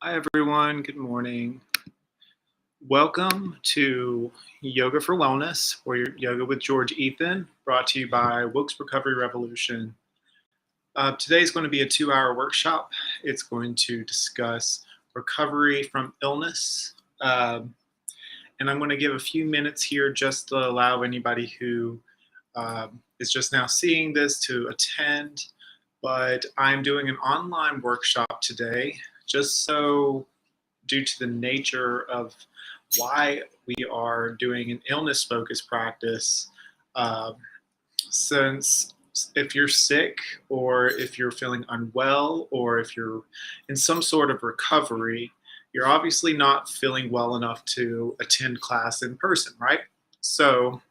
Hi, everyone. Good morning. Welcome to Yoga for Wellness, or Yoga with George Ethan, brought to you by Wilkes Recovery Revolution. Today is going to be a 2-hour workshop. It's going to discuss recovery from illness. And I'm going to give a few minutes here just to allow anybody who is just now seeing this to attend. But I'm doing an online workshop today, just so due to the nature of why we are doing an illness-focused practice, since if you're sick or if you're feeling unwell or if you're in some sort of recovery, you're obviously not feeling well enough to attend class in person, right? So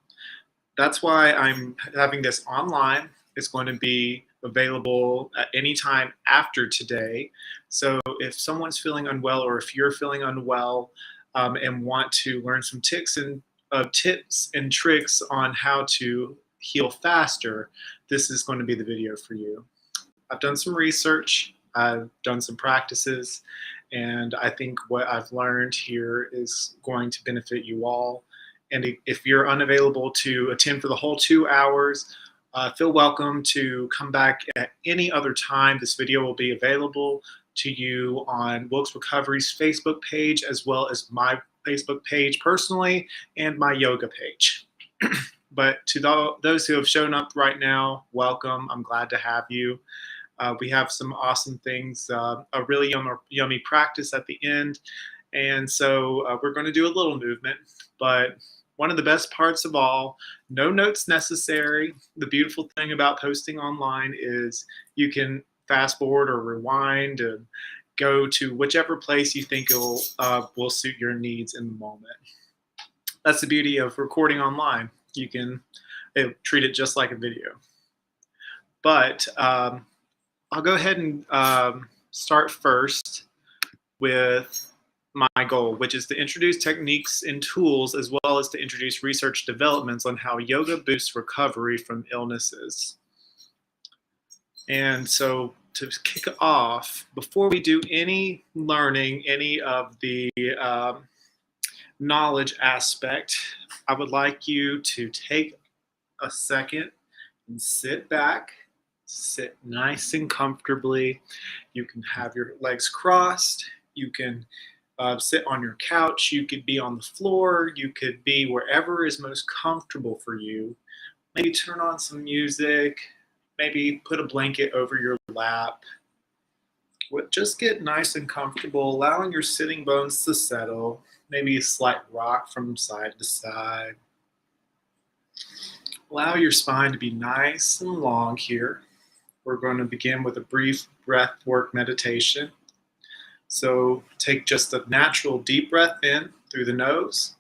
that's why I'm having this online. It's going to be available at any time after today. So if someone's feeling unwell or if you're feeling unwell and want to learn some tips and tricks on how to heal faster, this is going to be the video for you. I've done some research, I've done some practices, and I think what I've learned here is going to benefit you all. And if you're unavailable to attend for the whole 2 hours, feel welcome to come back at any other time. This video will be available to you on Wilkes Recovery's Facebook page, as well as my Facebook page personally and my yoga page. But to those who have shown up right now, welcome. I'm glad to have you. We have some awesome things, a really yummy practice at the end. And so we're going to do a little movement, but one of the best parts of all, no notes necessary. The beautiful thing about posting online is you can fast forward or rewind and go to whichever place you think will suit your needs in the moment. That's the beauty of recording online. You can treat it just like a video. But I'll go ahead and start first with my goal, which is to introduce techniques and tools, as well as to introduce research developments on how yoga boosts recovery from illnesses. And so to kick off, before we do any learning, any of the knowledge aspect, I would like you to take a second and sit back, sit nice and comfortably. You can have your legs crossed. You can sit on your couch, you could be on the floor, you could be wherever is most comfortable for you. Maybe turn on some music, maybe put a blanket over your lap. Just get nice and comfortable, allowing your sitting bones to settle, maybe a slight rock from side to side. Allow your spine to be nice and long here. We're going to begin with a brief breath work meditation. So take just a natural deep breath in through the nose.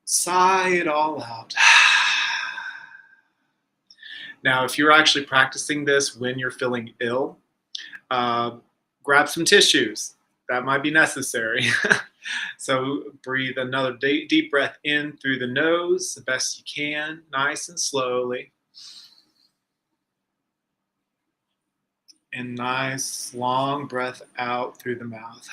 Sigh it all out. Now, if you're actually practicing this when you're feeling ill, grab some tissues. That might be necessary. So breathe another deep breath in through the nose the best you can, nice and slowly. And nice long breath out through the mouth.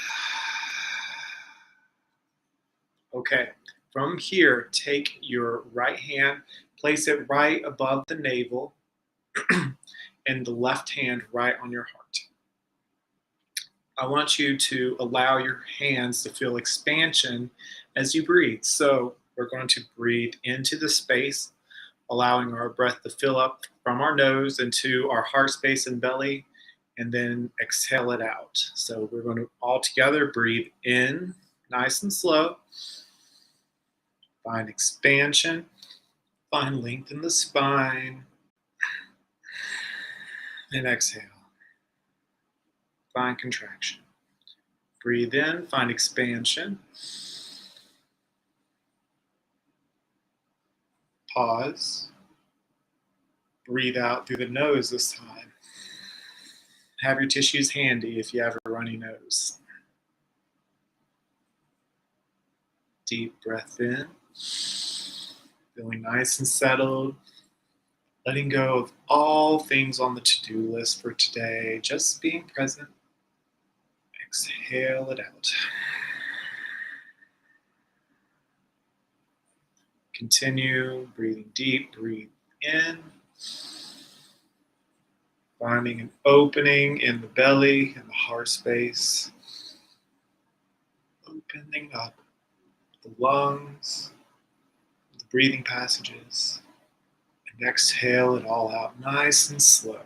Okay, from here, take your right hand, place it right above the navel, and the left hand right on your heart. I want you to allow your hands to feel expansion as you breathe. So we're going to breathe into the space, allowing our breath to fill up from our nose into our heart space and belly, and then exhale it out. So we're going to all together breathe in, nice and slow. Find expansion, find length in the spine, and exhale. Find contraction. Breathe in, find expansion. Pause. Breathe out through the nose this time. Have your tissues handy if you have a runny nose. Deep breath in, feeling nice and settled, letting go of all things on the to-do list for today, just being present. Exhale it out. Continue breathing deep. Breathe in. Finding an opening in the belly and the heart space. Opening up the lungs, the breathing passages. And exhale it all out nice and slow.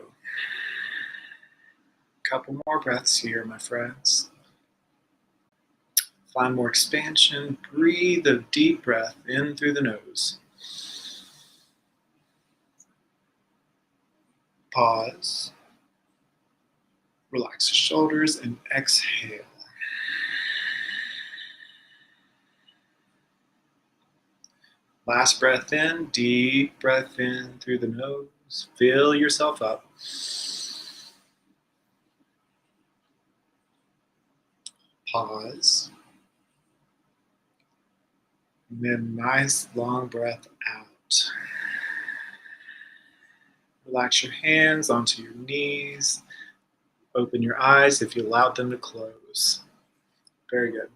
Couple more breaths here, my friends. Find more expansion. Breathe a deep breath in through the nose. Pause. Relax the shoulders and exhale. Last breath in, deep breath in through the nose. Fill yourself up. Pause. And then nice long breath out. Relax your hands onto your knees. Open your eyes if you allowed them to close. Very good.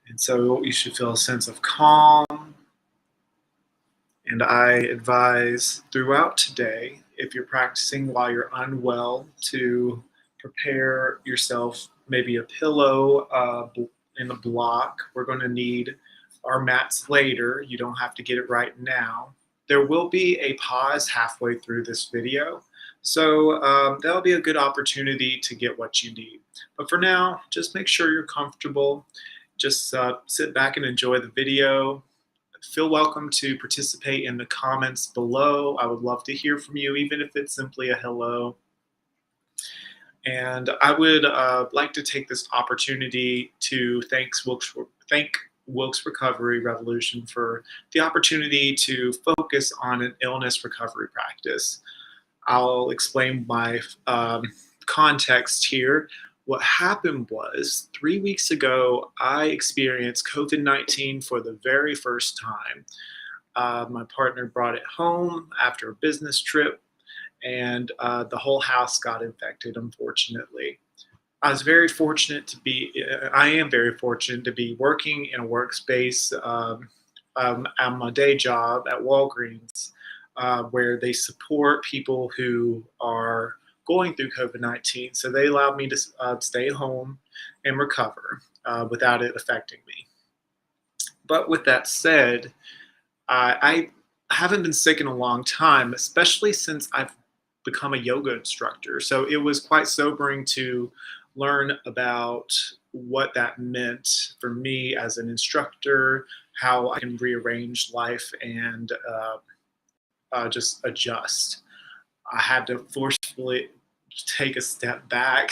And so you should feel a sense of calm. And I advise throughout today, if you're practicing while you're unwell, to prepare yourself maybe a pillow in a block. We're going to need our mats later. You don't have to get it right now. There will be a pause halfway through this video. So that'll be a good opportunity to get what you need. But for now, just make sure you're comfortable. Just sit back and enjoy the video. Feel welcome to participate in the comments below. I would love to hear from you, even if it's simply a hello. And I would like to take this opportunity to thank Wilkes Recovery Revolution for the opportunity to focus on an illness recovery practice. I'll explain my context here. What happened was 3 weeks ago, I experienced COVID-19 for the very first time. My partner brought it home after a business trip, and the whole house got infected, unfortunately. I am very fortunate to be working in a workspace at my day job at Walgreens, where they support people who are going through COVID-19. So they allowed me to stay home and recover without it affecting me. But with that said, I haven't been sick in a long time, especially since I've become a yoga instructor. So it was quite sobering to learn about what that meant for me as an instructor, how I can rearrange life and just adjust. I had to forcefully take a step back,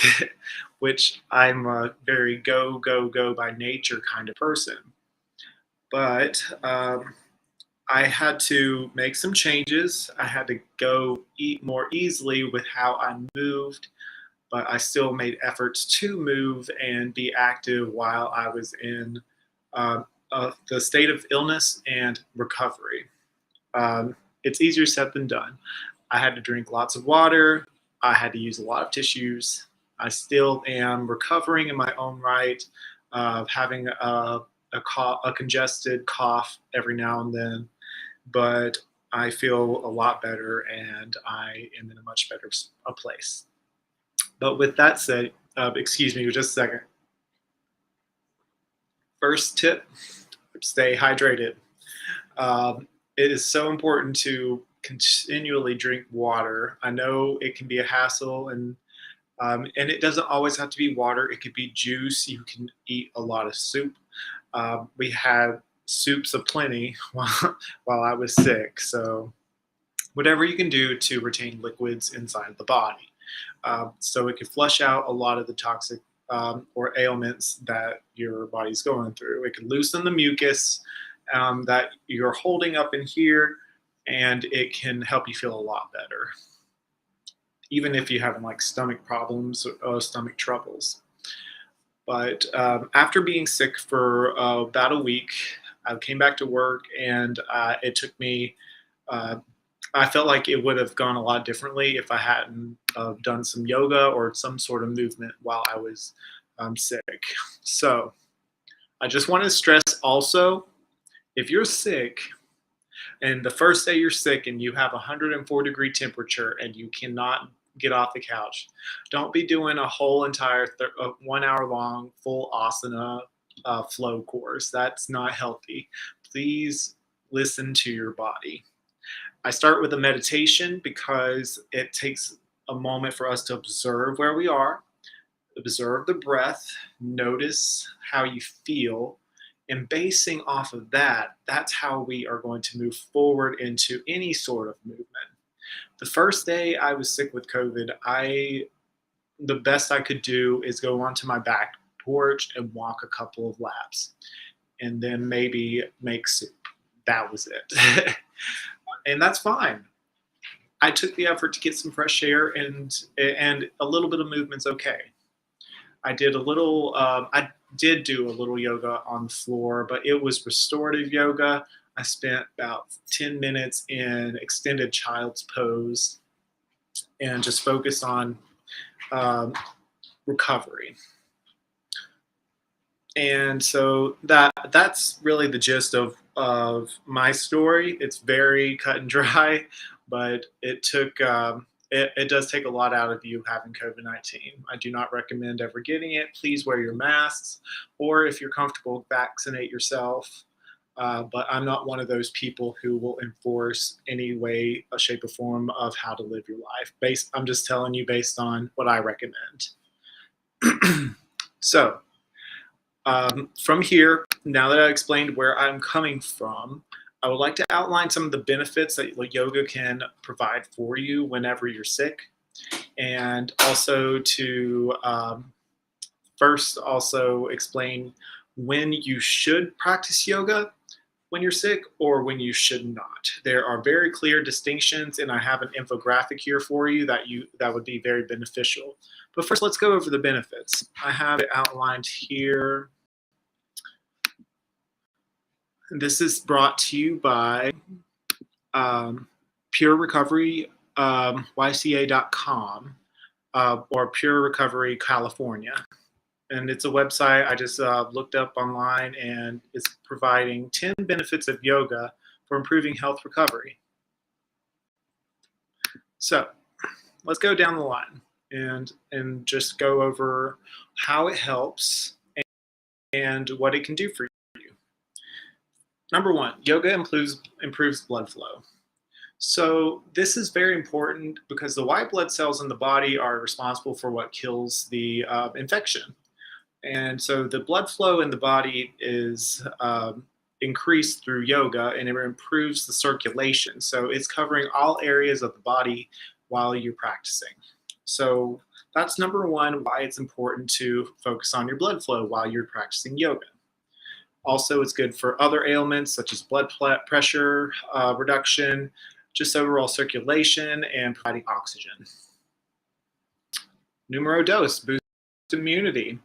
which I'm a very go, go, go by nature kind of person. But I had to make some changes. I had to go eat more easily with how I moved, but I still made efforts to move and be active while I was in the state of illness and recovery. It's easier said than done. I had to drink lots of water. I had to use a lot of tissues. I still am recovering in my own right, having a congested cough every now and then, but I feel a lot better and I am in a much better place. But with that said, excuse me just a second. First tip, stay hydrated. It is so important to continually drink water. I know it can be a hassle, and it doesn't always have to be water. It could be juice. You can eat a lot of soup. We had soups aplenty while I was sick. So whatever you can do to retain liquids inside of the body. So it could flush out a lot of the toxic or ailments that your body's going through. It could loosen the mucus that you're holding up in here, and it can help you feel a lot better, even if you're having like stomach problems or stomach troubles. But after being sick for about a week, I came back to work, and it took me I felt like it would have gone a lot differently if I hadn't done some yoga or some sort of movement while I was sick. So I just want to stress also, if you're sick and the first day you're sick and you have 104-degree temperature and you cannot get off the couch, don't be doing a whole entire 1 hour long full asana flow course. That's not healthy. Please listen to your body. I start with a meditation because it takes a moment for us to observe where we are, observe the breath, notice how you feel, and basing off of that, that's how we are going to move forward into any sort of movement. The first day I was sick with COVID, the best I could do is go onto my back porch and walk a couple of laps and then maybe make soup. That was it. And that's fine. I took the effort to get some fresh air, and a little bit of movement's okay. I did do a little yoga on the floor, but it was restorative yoga. I spent about 10 minutes in extended child's pose and just focused on recovery. And so that's really the gist of my story. It's very cut and dry, but it does take a lot out of you having COVID-19. I do not recommend ever getting it. Please wear your masks, or if you're comfortable, vaccinate yourself. But I'm not one of those people who will enforce any way, shape, or form of how to live your life. I'm just telling you based on what I recommend. So from here, now that I explained where I'm coming from, I would like to outline some of the benefits that yoga can provide for you whenever you're sick, and also to first also explain when you should practice yoga when you're sick or when you should not. There are very clear distinctions, and I have an infographic here for you that would be very beneficial. But first, let's go over the benefits. I have it outlined here. This is brought to you by Pure Recovery, YCA.com, or Pure Recovery California. And it's a website I just looked up online, and it's providing 10 benefits of yoga for improving health recovery. So let's go down the line and just go over how it helps and what it can do for you. Number one, yoga improves blood flow. So this is very important because the white blood cells in the body are responsible for what kills the infection. And so the blood flow in the body is increased through yoga, and it improves the circulation. So it's covering all areas of the body while you're practicing. So that's number one, why it's important to focus on your blood flow while you're practicing yoga. Also, it's good for other ailments such as blood pressure reduction, just overall circulation, and providing oxygen. Numero dos, boost immunity.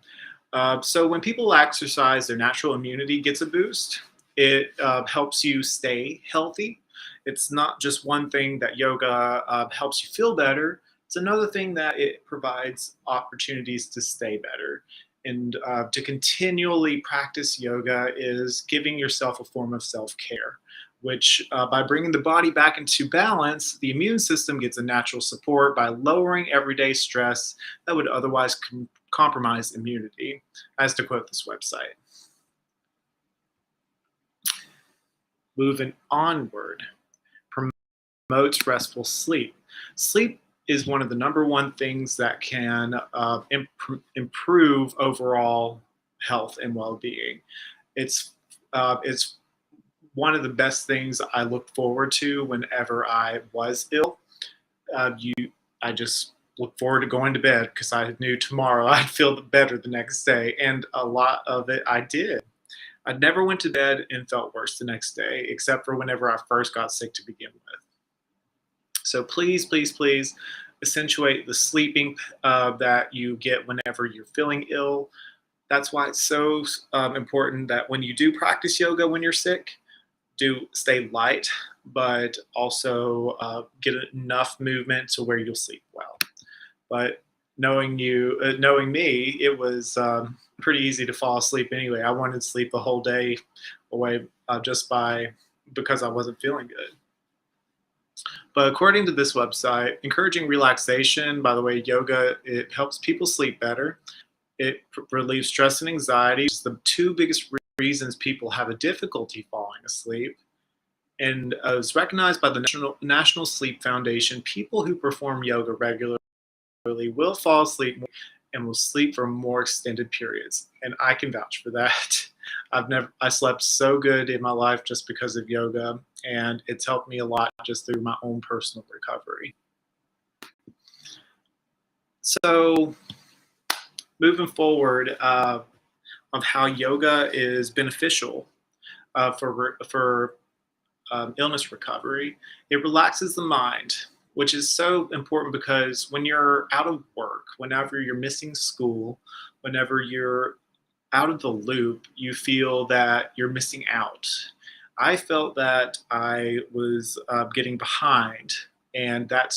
So when people exercise, their natural immunity gets a boost. It helps you stay healthy. It's not just one thing that yoga helps you feel better. It's another thing that it provides opportunities to stay better. And to continually practice yoga is giving yourself a form of self-care, which by bringing the body back into balance, the immune system gets a natural support by lowering everyday stress that would otherwise compromise immunity, as to quote this website. Moving onward, promotes restful sleep. Sleep is one of the number one things that can improve overall health and well-being. It's one of the best things I looked forward to whenever I was ill. I just looked forward to going to bed because I knew tomorrow I'd feel better the next day, and a lot of it I did. I never went to bed and felt worse the next day, except for whenever I first got sick to begin with. So please, please, please accentuate the sleeping that you get whenever you're feeling ill. That's why it's so important that when you do practice yoga when you're sick, do stay light. but also get enough movement to where you'll sleep well. But knowing me, it was pretty easy to fall asleep anyway. I wanted to sleep the whole day away just by because I wasn't feeling good. But according to this website, encouraging relaxation, by the way, yoga, it helps people sleep better. It relieves stress and anxiety. It's the two biggest reasons people have a difficulty falling asleep. And as recognized by the National Sleep Foundation, people who perform yoga regularly will fall asleep more and will sleep for more extended periods. And I can vouch for that. I slept so good in my life just because of yoga, and it's helped me a lot just through my own personal recovery. So moving forward, of how yoga is beneficial for illness recovery. It relaxes the mind, which is so important because when you're out of work, whenever you're missing school, whenever you're out of the loop, you feel that you're missing out. I felt that I was getting behind, and that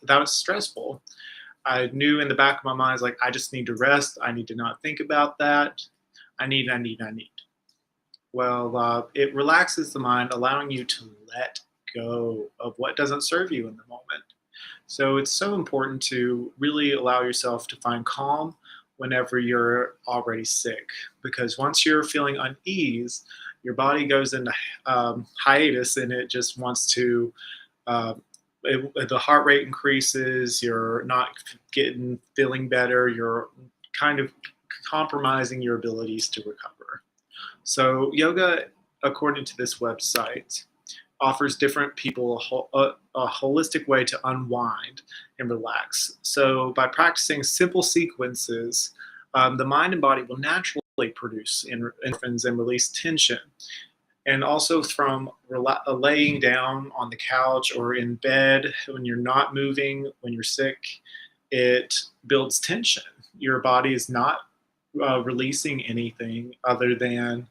was stressful. I knew in the back of my mind, I was like, I just need to rest. I need to not think about that. I need. Well, it relaxes the mind, allowing you to let go of what doesn't serve you in the moment. So it's so important to really allow yourself to find calm whenever you're already sick, because once you're feeling unease, your body goes into hiatus and it just wants to. Uh, the heart rate increases. You're not feeling better. You're kind of compromising your abilities to recover. So yoga, according to this website, offers different people a holistic way to unwind and relax. So by practicing simple sequences, the mind and body will naturally produce endorphins and release tension. And also from laying down on the couch or in bed when you're not moving, when you're sick, it builds tension. Your body is not releasing anything other than,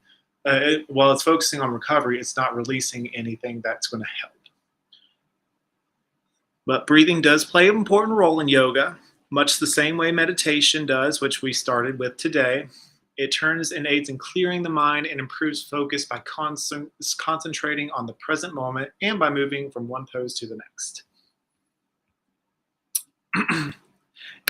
while it's focusing on recovery, it's not releasing anything that's going to help. But breathing does play an important role in yoga, much the same way meditation does, which we started with today. It turns and aids in clearing the mind and improves focus by concentrating on the present moment and by moving from one pose to the next. And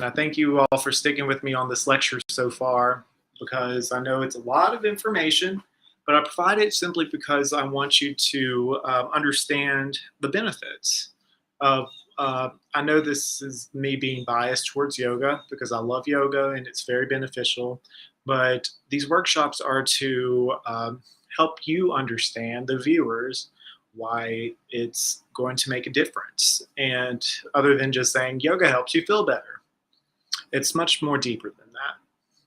I thank you all for sticking with me on this lecture so far, because I know it's a lot of information, but I provide it simply because I want you to understand the benefits of. I know this is me being biased towards yoga because I love yoga and it's very beneficial, but these workshops are to help you understand, the viewers, why it's going to make a difference. And other than just saying yoga helps you feel better, it's much more deeper than that.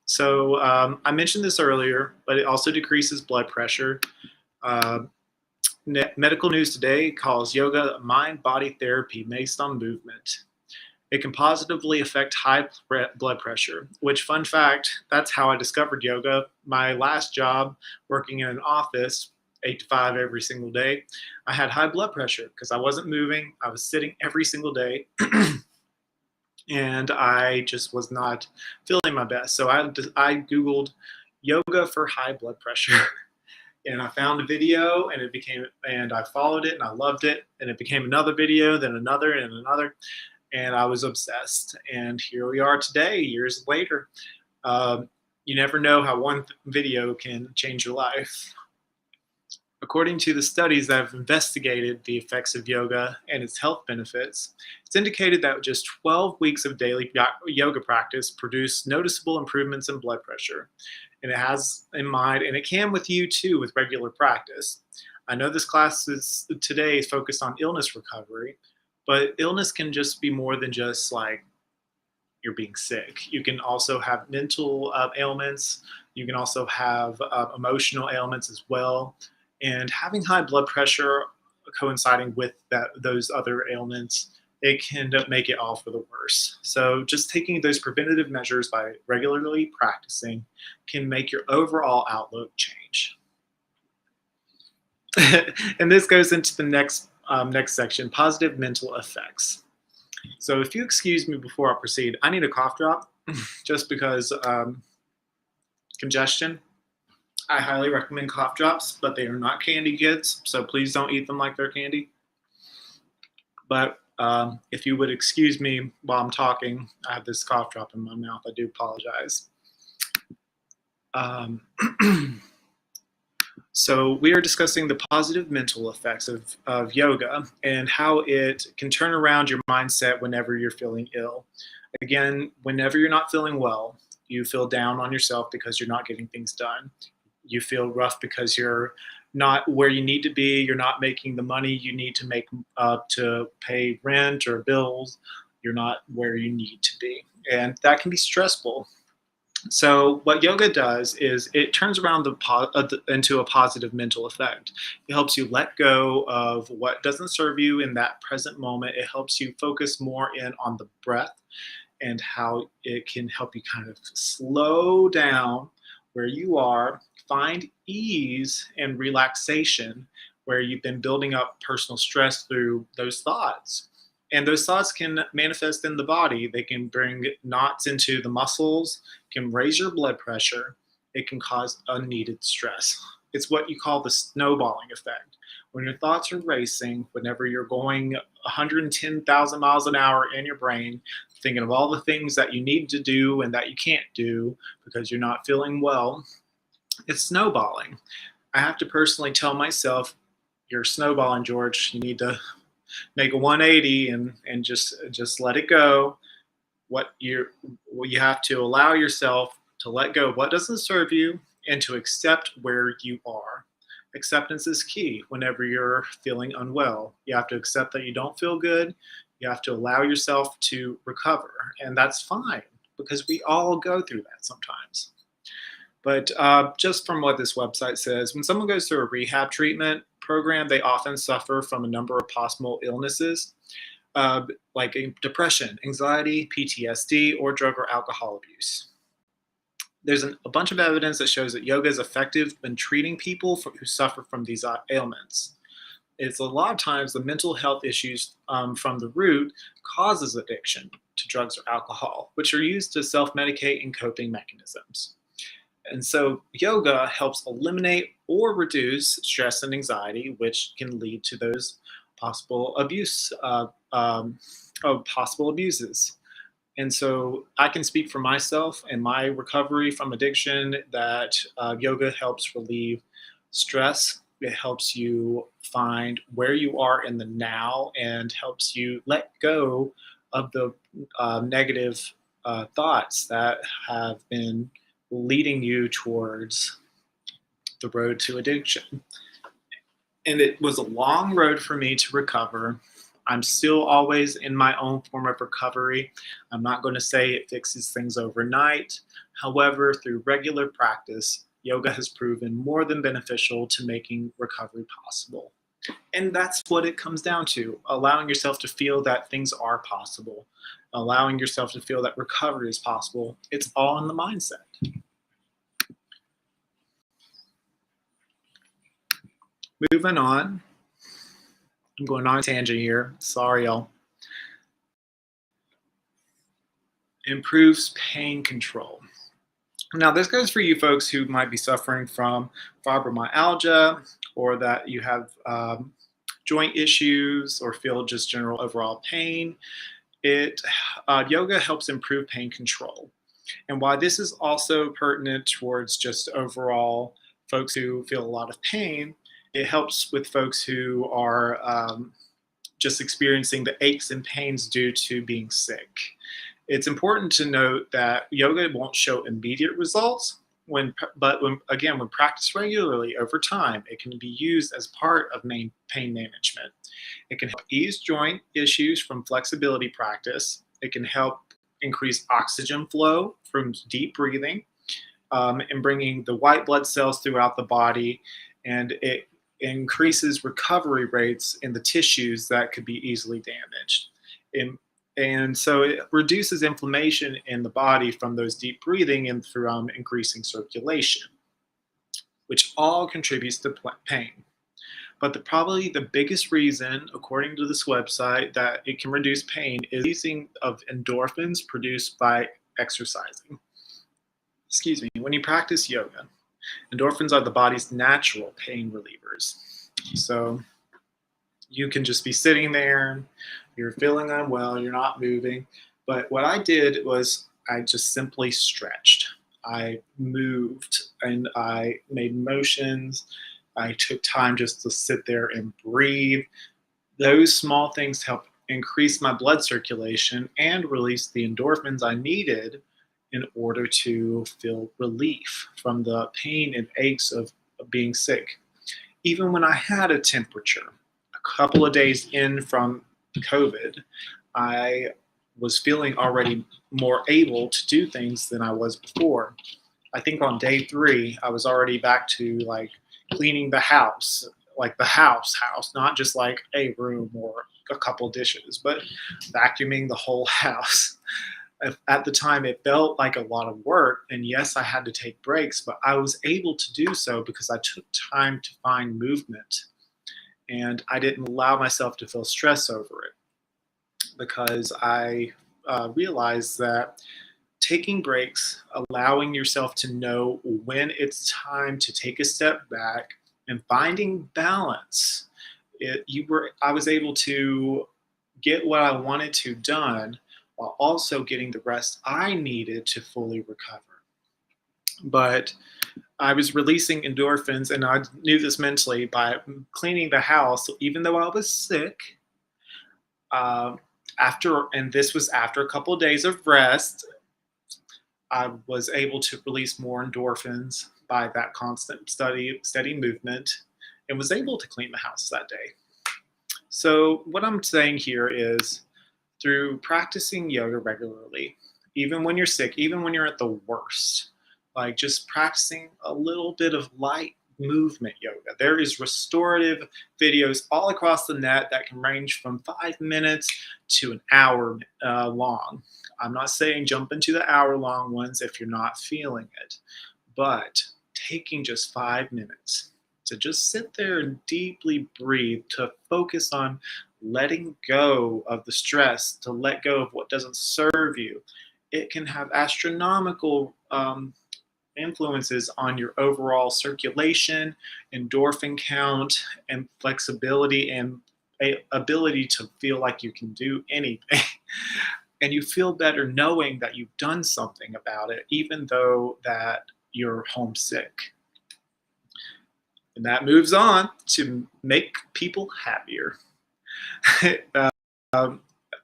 So I mentioned this earlier, but it also decreases blood pressure. Medical news today calls yoga mind-body therapy based on movement. It can positively affect high blood pressure, which, fun fact, that's how I discovered yoga. My last job, working in an office, 8 to 5 every single day, I had high blood pressure because I wasn't moving. I was sitting every single day. And I just was not feeling my best. So I Googled yoga for high blood pressure. And I found a video and I followed it and I loved it. And it became another video, then another and another. And I was obsessed. And here we are today, years later. You never know how one video can change your life. According to the studies that have investigated the effects of yoga and its health benefits, it's indicated that just 12 weeks of daily yoga practice produced noticeable improvements in blood pressure. And it has in mind, and it can with you too, with regular practice. I know this class today is focused on illness recovery, but illness can just be more than just like you're being sick. You can also have mental ailments. You can also have emotional ailments as well. And having high blood pressure coinciding with those other ailments, it can make it all for the worse. So just taking those preventative measures by regularly practicing can make your overall outlook change. And this goes into the next next section, positive mental effects. So if you excuse me before I proceed, I need a cough drop just because congestion. I highly recommend cough drops, but they are not candy kids, so please don't eat them like they're candy. But if you would excuse me while I'm talking, I have this cough drop in my mouth. I do apologize. So we are discussing the positive mental effects of yoga and how it can turn around your mindset whenever you're feeling ill. Again, whenever you're not feeling well, you feel down on yourself because you're not getting things done. You feel rough because you're not where you need to be. You're not making the money you need to make to pay rent or bills. You're not where you need to be. And that can be stressful. So what yoga does is it turns around into a positive mental effect. It helps you let go of what doesn't serve you in that present moment. It helps you focus more in on the breath and how it can help you kind of slow down where you are, find ease and relaxation where you've been building up personal stress through those thoughts. And those thoughts can manifest in the body. They can bring knots into the muscles, can raise your blood pressure. It can cause unneeded stress. It's what you call the snowballing effect. When your thoughts are racing, whenever you're going 110,000 miles an hour in your brain, thinking of all the things that you need to do and that you can't do because you're not feeling well, it's snowballing. I have to personally tell myself, you're snowballing, George. You need to make a 180 and just let it go. You have to allow yourself to let go of what doesn't serve you and to accept where you are. Acceptance is key whenever you're feeling unwell. You have to accept that you don't feel good. You have to allow yourself to recover, and that's fine because we all go through that sometimes. But just from what this website says, when someone goes through a rehab treatment program, they often suffer from a number of possible illnesses, like depression, anxiety, PTSD, or drug or alcohol abuse. There's a bunch of evidence that shows that yoga is effective in treating people who suffer from these ailments. It's a lot of times the mental health issues from the root causes addiction to drugs or alcohol, which are used to self-medicate in coping mechanisms. And so yoga helps eliminate or reduce stress and anxiety, which can lead to those possible possible abuses. And so I can speak for myself and my recovery from addiction that yoga helps relieve stress. It helps you find where you are in the now and helps you let go of the negative thoughts that have been leading you towards the road to addiction. And it was a long road for me to recover. I'm still always in my own form of recovery. I'm not going to say it fixes things overnight. However, through regular practice, yoga has proven more than beneficial to making recovery possible. And that's what it comes down to, allowing yourself to feel that things are possible, allowing yourself to feel that recovery is possible. It's all in the mindset. Moving on. I'm going on a tangent here. Sorry, y'all. Improves pain control. Now, this goes for you folks who might be suffering from fibromyalgia or that you have joint issues or feel just general overall pain. Yoga helps improve pain control. And why this is also pertinent towards just overall folks who feel a lot of pain, it helps with folks who are just experiencing the aches and pains due to being sick. It's important to note that yoga won't show immediate results, but when practiced regularly over time, it can be used as part of pain management. It can help ease joint issues from flexibility practice. It can help increase oxygen flow from deep breathing and bringing the white blood cells throughout the body, and it increases recovery rates in the tissues that could be easily damaged. And so it reduces inflammation in the body from those deep breathing and from increasing circulation, which all contributes to pain. But probably the biggest reason, according to this website, that it can reduce pain is releasing of endorphins produced by exercising. Excuse me. When you practice yoga, endorphins are the body's natural pain relievers. So you can just be sitting there, you're feeling unwell, you're not moving. But what I did was I just simply stretched. I moved and I made motions. I took time just to sit there and breathe. Those small things help increase my blood circulation and release the endorphins I needed in order to feel relief from the pain and aches of being sick. Even when I had a temperature, a couple of days in from COVID, I was feeling already more able to do things than I was before. I think on day 3, I was already back to like cleaning the house, like the house, not just like a room or a couple dishes, but vacuuming the whole house. At the time, it felt like a lot of work. And yes, I had to take breaks, but I was able to do so because I took time to find movement and I didn't allow myself to feel stress over it because I realized that taking breaks, allowing yourself to know when it's time to take a step back and finding balance, I was able to get what I wanted to done while also getting the rest I needed to fully recover. But I was releasing endorphins, and I knew this mentally by cleaning the house, even though I was sick. Uh, and this was after a couple of days of rest, I was able to release more endorphins by that constant steady movement, and was able to clean the house that day. So what I'm saying here is, through practicing yoga regularly, even when you're sick, even when you're at the worst, like just practicing a little bit of light movement yoga. There is restorative videos all across the net that can range from 5 minutes to an hour long. I'm not saying jump into the hour-long ones if you're not feeling it, but taking just 5 minutes to just sit there and deeply breathe, to focus on letting go of the stress, to let go of what doesn't serve you. It can have astronomical influences on your overall circulation, endorphin count, and flexibility and ability to feel like you can do anything. And you feel better knowing that you've done something about it, even though that you're homesick. And that moves on to make people happier.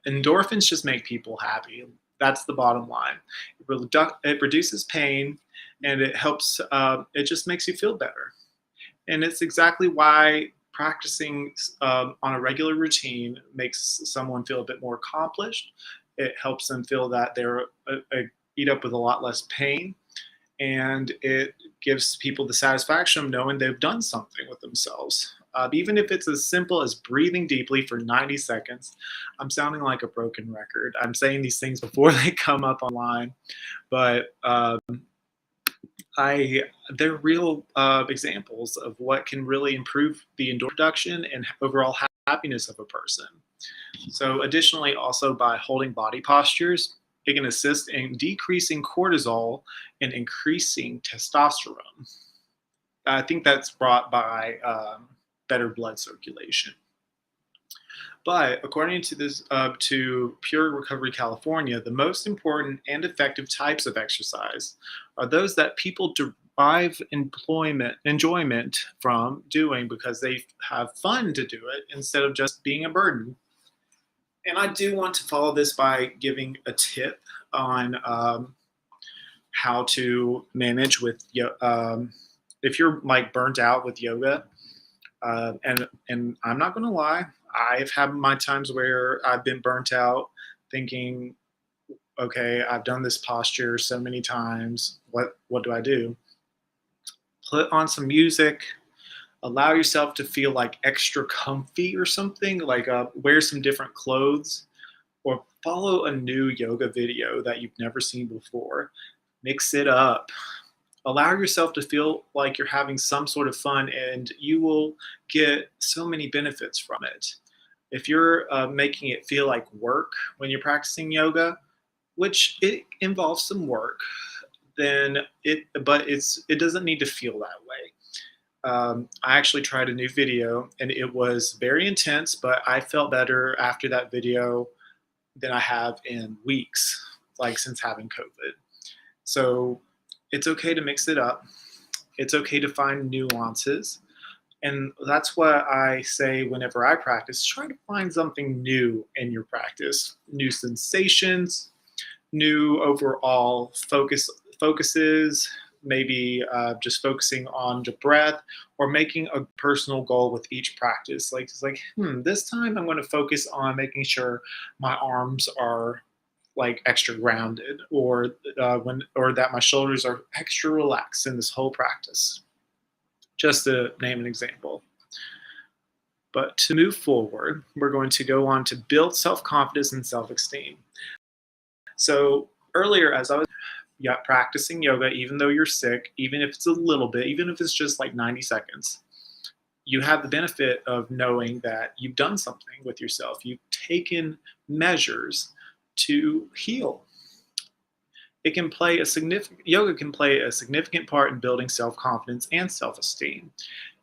Endorphins just make people happy. That's the bottom line. It reduces pain, and it helps. It just makes you feel better. And it's exactly why practicing on a regular routine makes someone feel a bit more accomplished. It helps them feel that they're eat up with a lot less pain, and it gives people the satisfaction of knowing they've done something with themselves. Even if it's as simple as breathing deeply for 90 seconds. I'm sounding like a broken record. I'm saying these things before they come up online, but they're real examples of what can really improve the endorphin production and overall happiness of a person. So additionally, also by holding body postures, it can assist in decreasing cortisol and increasing testosterone. I think that's brought by better blood circulation. But according to to Pure Recovery California, the most important and effective types of exercise are those that people derive enjoyment from doing because they have fun to do it instead of just being a burden. And I do want to follow this by giving a tip on how to manage with if you're like burnt out with yoga. And I'm not going to lie, I've had my times where I've been burnt out thinking, okay, I've done this posture so many times. What do I do? Put on some music, allow yourself to feel like extra comfy or something, like wear some different clothes, or follow a new yoga video that you've never seen before. Mix it up. Allow yourself to feel like you're having some sort of fun, and you will get so many benefits from it. If you're making it feel like work when you're practicing yoga, which it involves some work, then it doesn't need to feel that way. I actually tried a new video and it was very intense, but I felt better after that video than I have in weeks, like since having COVID. So it's okay to mix it up. It's okay to find nuances. And that's what I say whenever I practice. Try to find something new in your practice, new sensations, new overall focuses, maybe just focusing on the breath or making a personal goal with each practice. Like it's like, this time I'm going to focus on making sure my arms are like extra grounded, or that my shoulders are extra relaxed in this whole practice. Just to name an example. But to move forward, we're going to go on to build self confidence and self esteem. So earlier, as I was practicing yoga, even though you're sick, even if it's a little bit, even if it's just like 90 seconds, you have the benefit of knowing that you've done something with yourself. You've taken measures to heal. Yoga can play a significant part in building self-confidence and self-esteem.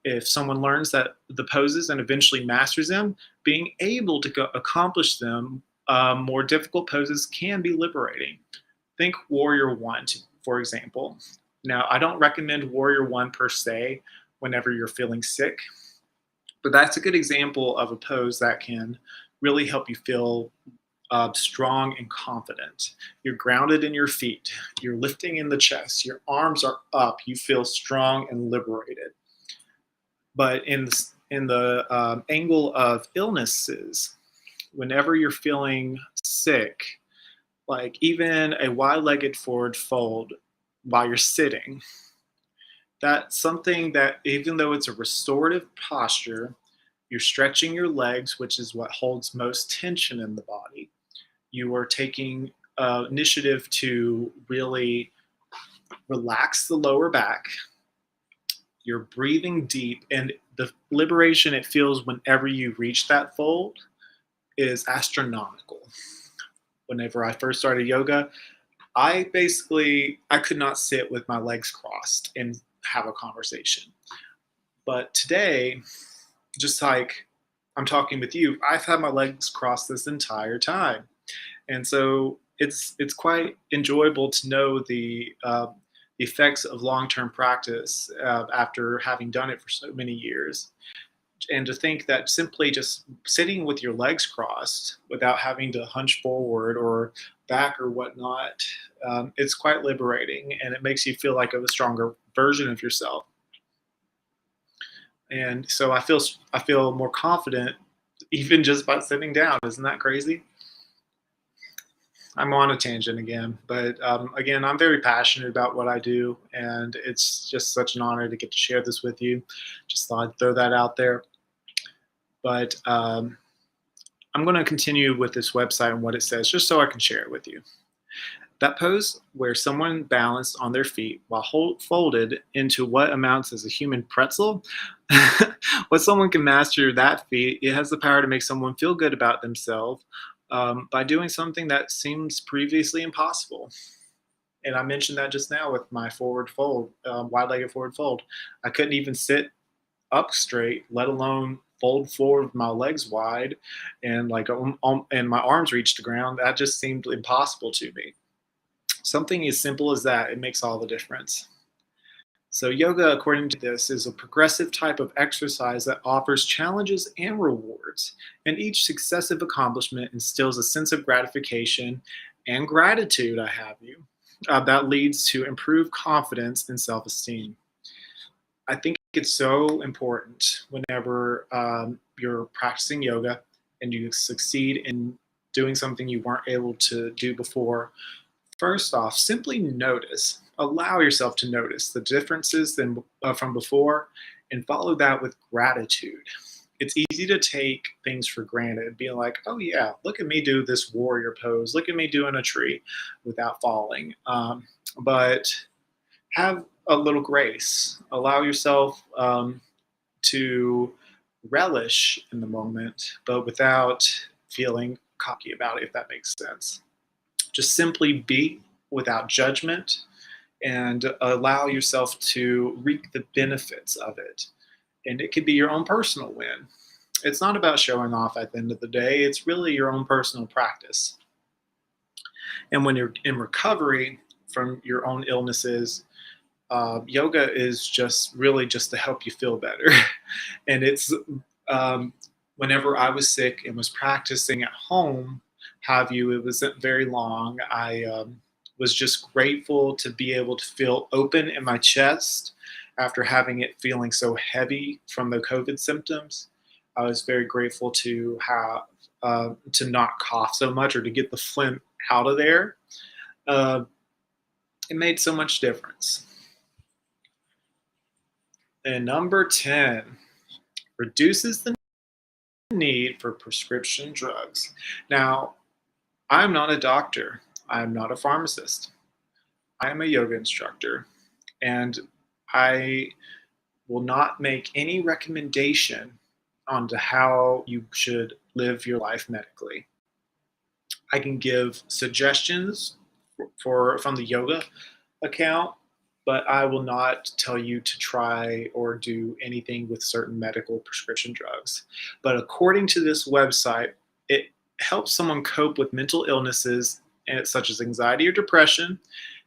If someone learns that the poses and eventually masters them, being able to accomplish them, more difficult poses can be liberating. Think Warrior One, for example. Now, I don't recommend Warrior One per se whenever you're feeling sick, but that's a good example of a pose that can really help you feel strong and confident. You're grounded in your feet. You're lifting in the chest. Your arms are up. You feel strong and liberated. But in the angle of illnesses, whenever you're feeling sick, like even a wide-legged forward fold while you're sitting, that's something that even though it's a restorative posture, you're stretching your legs, which is what holds most tension in the body. You are taking initiative to really relax the lower back. You're breathing deep, and the liberation it feels whenever you reach that fold is astronomical. Whenever I first started yoga, I could not sit with my legs crossed and have a conversation. But today, just like I'm talking with you, I've had my legs crossed this entire time. And so it's quite enjoyable to know the effects of long-term practice after having done it for so many years. And to think that simply just sitting with your legs crossed without having to hunch forward or back or whatnot, it's quite liberating, and it makes you feel like a stronger version of yourself. And so I feel more confident even just by sitting down. Isn't that crazy? I'm on a tangent again, but again, I'm very passionate about what I do, and it's just such an honor to get to share this with you. Just thought I'd throw that out there. But I'm going to continue with this website and what it says, just so I can share it with you. That pose where someone balanced on their feet while folded into what amounts as a human pretzel, when someone can master that feat, it has the power to make someone feel good about themselves by doing something that seems previously impossible. And I mentioned that just now with my forward fold, wide-legged forward fold. I couldn't even sit up straight, let alone fold forward with my legs wide and and my arms reach the ground. That just seemed impossible to me. Something as simple as that, it makes all the difference. So yoga, according to this, is a progressive type of exercise that offers challenges and rewards, and each successive accomplishment instills a sense of gratification and gratitude, I have you, that leads to improved confidence and self-esteem. I think it's so important whenever you're practicing yoga and you succeed in doing something you weren't able to do before. First off, simply notice. Allow yourself to notice the differences from before, and follow that with gratitude. It's easy to take things for granted, being like, oh yeah, look at me do this warrior pose. Look at me doing a tree without falling. But have a little grace. Allow yourself to relish in the moment, but without feeling cocky about it, if that makes sense. Just simply be without judgment and allow yourself to reap the benefits of it. And it could be your own personal win. It's not about showing off at the end of the day, it's really your own personal practice. And when you're in recovery from your own illnesses, yoga is just really just to help you feel better. And it's um, whenever I was sick and was practicing at home, have you, it wasn't very long. I was just grateful to be able to feel open in my chest after having it feeling so heavy from the COVID symptoms. I was very grateful to have to not cough so much or to get the phlegm out of there. Uh, it made so much difference. And number 10, reduces the need for prescription drugs. Now, I'm not a doctor. I'm not a pharmacist. I am a yoga instructor, and I will not make any recommendation on to how you should live your life medically. I can give suggestions from the yoga account, but I will not tell you to try or do anything with certain medical prescription drugs. But according to this website, it helps someone cope with mental illnesses such as anxiety or depression.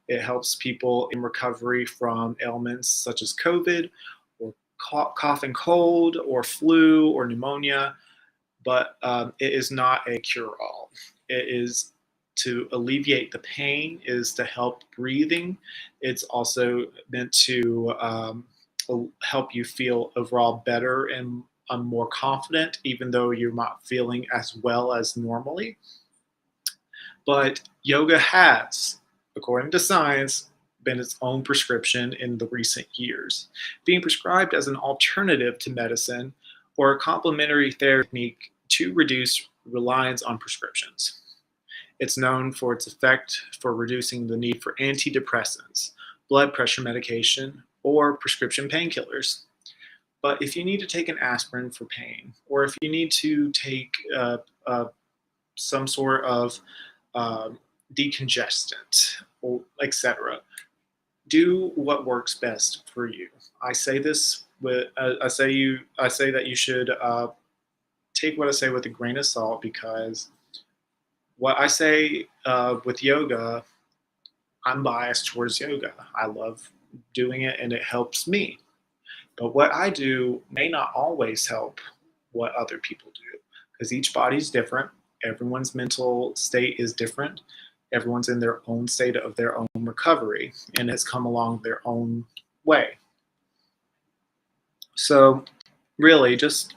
It helps people in recovery from ailments such as COVID or cough and cold or flu or pneumonia, but it is not a cure-all. It is to alleviate the pain, is to help breathing. It's also meant to help you feel overall better and more confident, even though you're not feeling as well as normally. But yoga has, according to science, been its own prescription in the recent years, being prescribed as an alternative to medicine or a complementary technique to reduce reliance on prescriptions. It's known for its effect for reducing the need for antidepressants, blood pressure medication, or prescription painkillers. But if you need to take an aspirin for pain, or if you need to take some sort of decongestant, or etc., do what works best for you. I say this with I say that you should take what I say with a grain of salt, because what I say with yoga, I'm biased towards yoga. I love doing it and it helps me. But what I do may not always help what other people do, because each body's different. Everyone's mental state is different. Everyone's in their own state of their own recovery and has come along their own way. So really just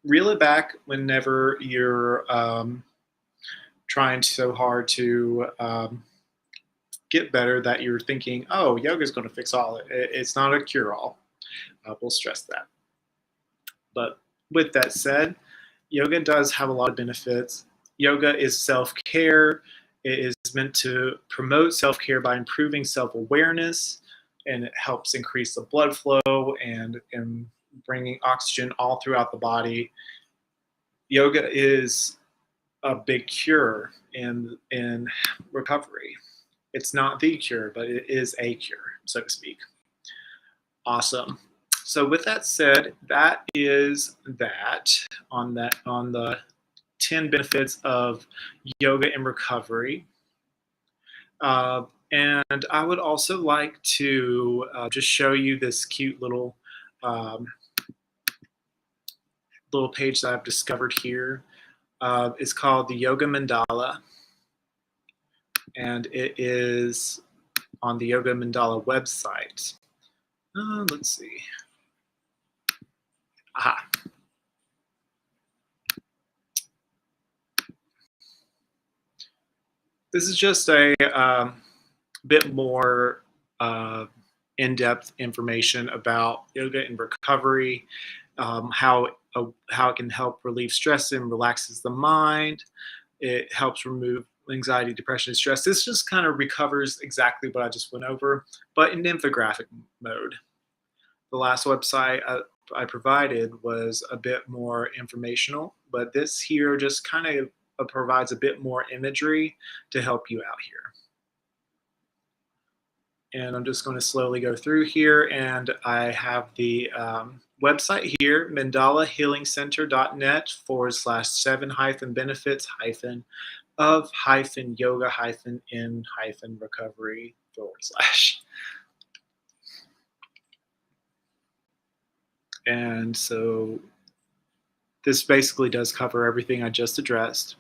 reel it back whenever you're trying so hard to get better that you're thinking, oh, yoga is going to fix all it. It's not a cure-all. We'll stress that. But with that said, yoga does have a lot of benefits. Yoga is self-care. It is meant to promote self-care by improving self-awareness, and it helps increase the blood flow and bringing oxygen all throughout the body. Yoga is a big cure in recovery. It's not the cure, but it is a cure, so to speak. Awesome. So with that said, that is that on the 10 benefits of yoga in recovery. And I would also like to just show you this cute little page that I've discovered here. It's called the Yoga Mandala, and it is on the Yoga Mandala website. Let's see. Aha. This is just a bit more in-depth information about yoga and recovery, how it can help relieve stress and relaxes the mind. It helps remove anxiety, depression, and stress. This just kind of recovers exactly what I just went over, but in infographic mode. The last website I provided was a bit more informational, but this here just kind of provides a bit more imagery to help you out here. And I'm just going to slowly go through here, and I have the website here, mandala-healing-center.net/7-benefits-of-yoga-in-recovery/. And so this basically does cover everything I just addressed.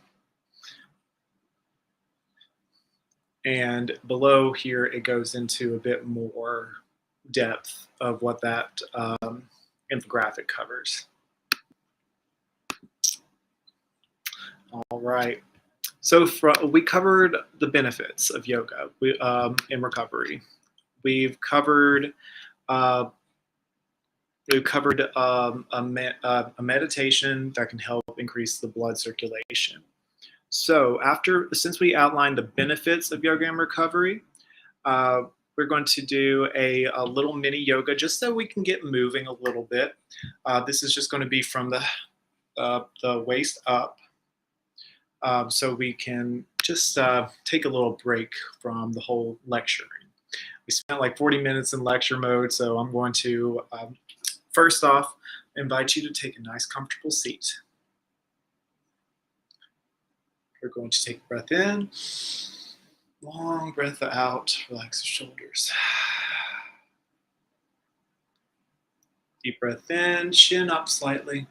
And below here, it goes into a bit more depth of what that infographic covers. All right. So we covered the benefits of yoga in recovery. We've covered a meditation that can help increase the blood circulation. So since we outlined the benefits of yoga and recovery, we're going to do a little mini yoga just so we can get moving a little bit. This is just going to be from the waist up, so we can just take a little break from the whole lecturing. We spent like 40 minutes in lecture mode, so I'm going to first off invite you to take a nice comfortable seat. We're going to take a breath in, long breath out, relax the shoulders. Deep breath in, chin up slightly.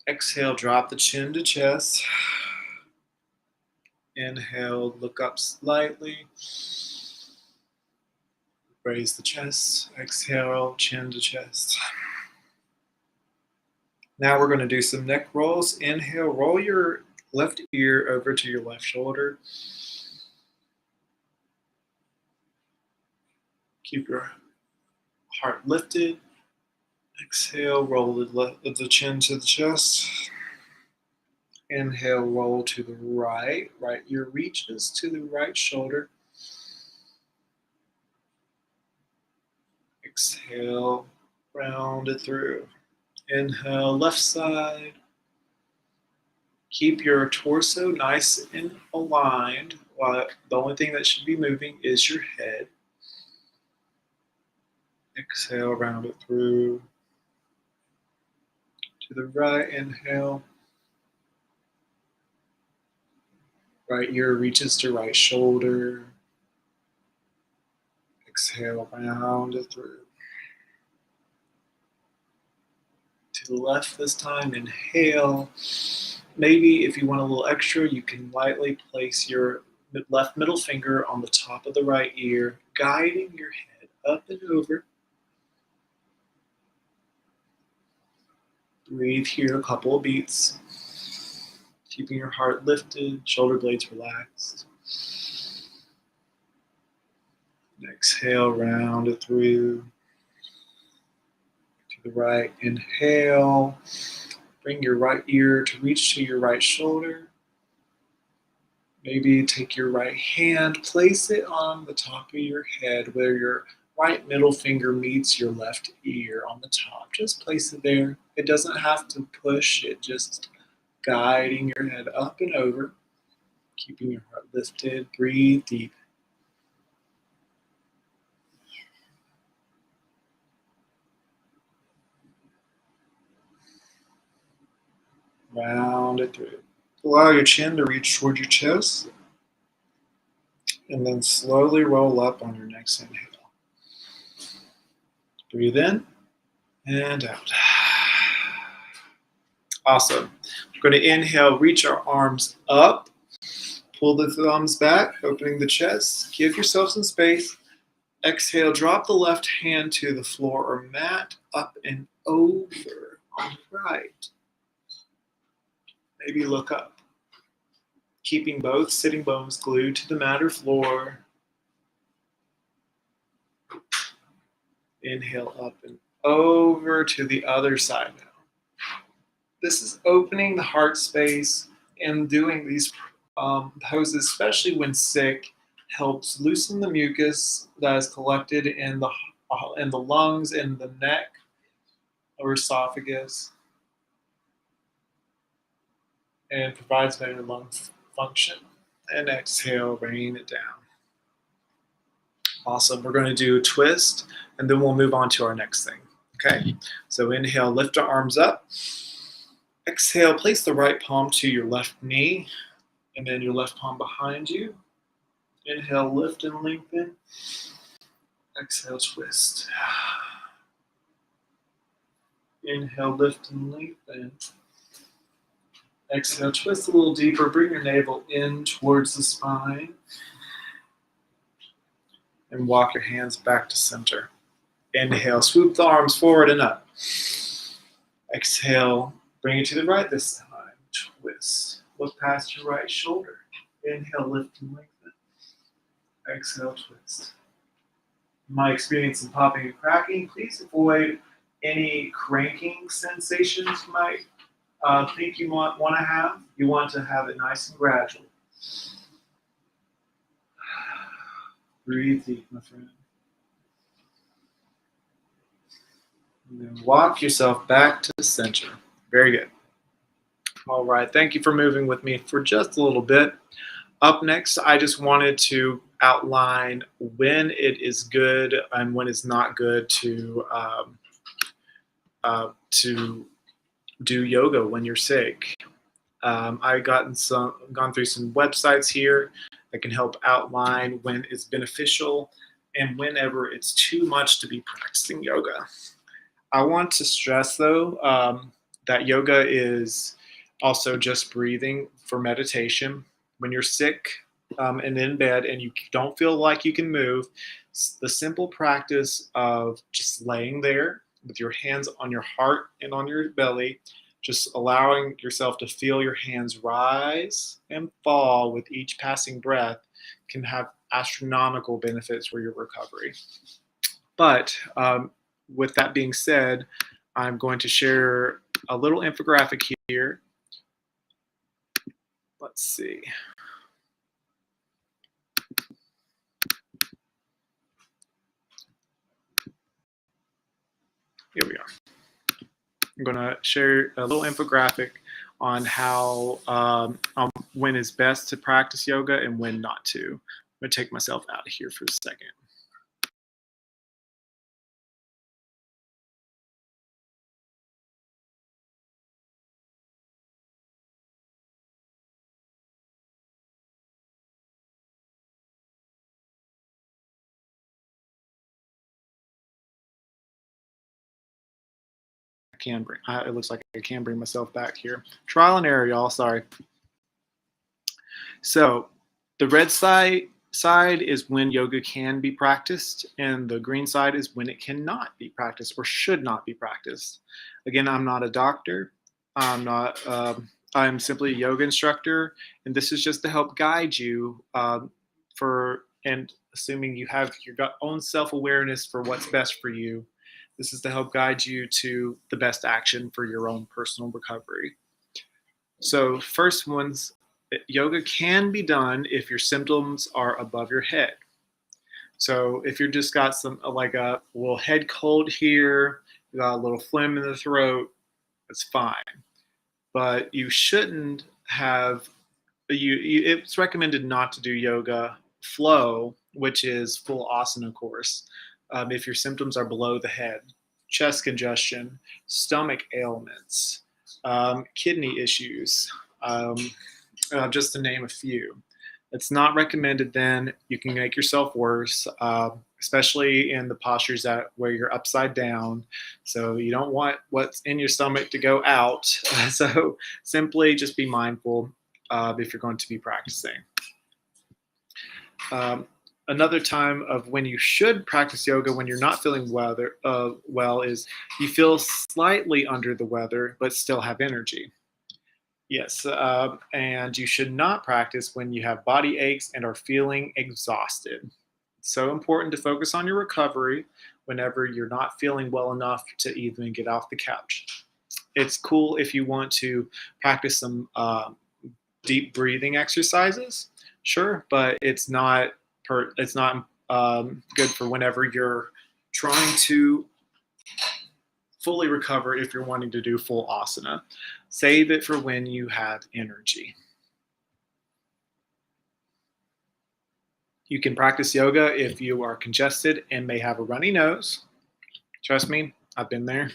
Exhale, drop the chin to chest. Inhale, look up slightly. Raise the chest. Exhale, chin to chest. Now we're going to do some neck rolls. Inhale, roll your left ear over to your left shoulder. Keep your heart lifted. Exhale, roll the chin to the chest. Inhale, roll to the right. Right ear reaches to the right shoulder. Exhale, round it through. Inhale, left side. Keep your torso nice and aligned, while the only thing that should be moving is your head. Exhale, round it through. To the right, inhale. Right ear reaches to right shoulder. Exhale, round it through. To the left this time, inhale. Maybe if you want a little extra, you can lightly place your left middle finger on the top of the right ear, guiding your head up and over. Breathe here a couple of beats, keeping your heart lifted, shoulder blades relaxed. Exhale, round it through. To the right, inhale. Bring your right ear to reach to your right shoulder. Maybe take your right hand, place it on the top of your head where your right middle finger meets your left ear on the top. Just place it there. It doesn't have to push, it just guiding your head up and over, keeping your heart lifted. Breathe deep. Round it through. Allow your chin to reach toward your chest, and then slowly roll up on your next inhale. Breathe in and out. Awesome. We're going to inhale, reach our arms up, pull the thumbs back, opening the chest. Give yourself some space. Exhale, drop the left hand to the floor or mat, up and over on the right. Maybe look up. Keeping both sitting bones glued to the mat or floor. Inhale up and over to the other side now. This is opening the heart space and doing these poses, especially when sick, helps loosen the mucus that is collected in the lungs, in the neck or esophagus, and provides better lung function. And exhale, rain it down. Awesome. We're going to do a twist, and then we'll move on to our next thing. Okay. So inhale, lift our arms up. Exhale, place the right palm to your left knee, and then your left palm behind you. Inhale, lift and lengthen. Exhale, twist. Inhale, lift and lengthen. Exhale, twist a little deeper. Bring your navel in towards the spine. And walk your hands back to center. Inhale, swoop the arms forward and up. Exhale, bring it to the right this time. Twist. Look past your right shoulder. Inhale, lift and lengthen. Exhale, twist. You might experience some popping and cracking. Please avoid any cranking sensations you might think you want to have. You want to have it nice and gradual. Breathe deep, my friend. And then walk yourself back to the center. Very good. All right, thank you for moving with me for just a little bit. Up next, I just wanted to outline when it is good and when it's not good to do yoga when you're sick. I've gone through some websites here that can help outline when it's beneficial and whenever it's too much to be practicing yoga. I want to stress, though, that yoga is also just breathing for meditation. When you're sick and in bed and you don't feel like you can move, the simple practice of just laying there with your hands on your heart and on your belly, just allowing yourself to feel your hands rise and fall with each passing breath can have astronomical benefits for your recovery. But with that being said, I'm going to share a little infographic here. Let's see. Here we are. I'm going to share a little infographic on how when it's best to practice yoga and when not to. I'm going to take myself out of here for a second. It looks like I can bring myself back here. Trial and error, y'all. Sorry. So the red side is when yoga can be practiced, and the green side is when it cannot be practiced or should not be practiced. Again, I'm not a doctor. I'm simply a yoga instructor, and this is just to help guide you and assuming you have your own self-awareness for what's best for you. This is to help guide you to the best action for your own personal recovery. So first one's, yoga can be done if your symptoms are above your head. So if you've just got some like a little head cold here, you got a little phlegm in the throat, it's fine. But you shouldn't have, it's recommended not to do yoga flow, which is full asana course. If your symptoms are below the head, chest congestion, stomach ailments, kidney issues, just to name a few. It's not recommended then. You can make yourself worse, especially in the postures where you're upside down. So you don't want what's in your stomach to go out. So simply just be mindful if you're going to be practicing. Another time of when you should practice yoga when you're not feeling well is you feel slightly under the weather but still have energy. Yes, and you should not practice when you have body aches and are feeling exhausted. It's so important to focus on your recovery whenever you're not feeling well enough to even get off the couch. It's cool if you want to practice some deep breathing exercises, sure, but it's not good for whenever you're trying to fully recover. If you're wanting to do full asana, save it for when you have energy. You can practice yoga if you are congested and may have a runny nose. Trust me, I've been there.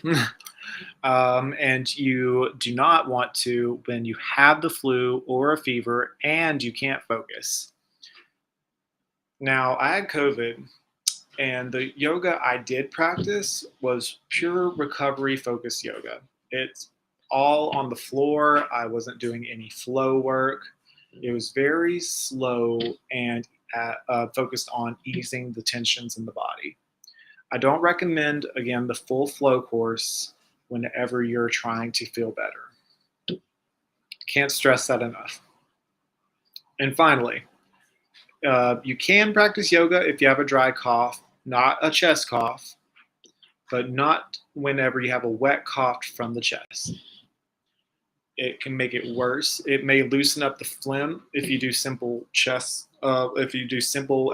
And you do not want to when you have the flu or a fever and you can't focus. Now, I had COVID, and the yoga I did practice was pure recovery focused yoga. It's all on the floor. I wasn't doing any flow work. It was very slow and focused on easing the tensions in the body. I don't recommend, again, the full flow course whenever you're trying to feel better. Can't stress that enough. And finally, you can practice yoga if you have a dry cough, not a chest cough, but not whenever you have a wet cough from the chest. It can make it worse. It may loosen up the phlegm if you do simple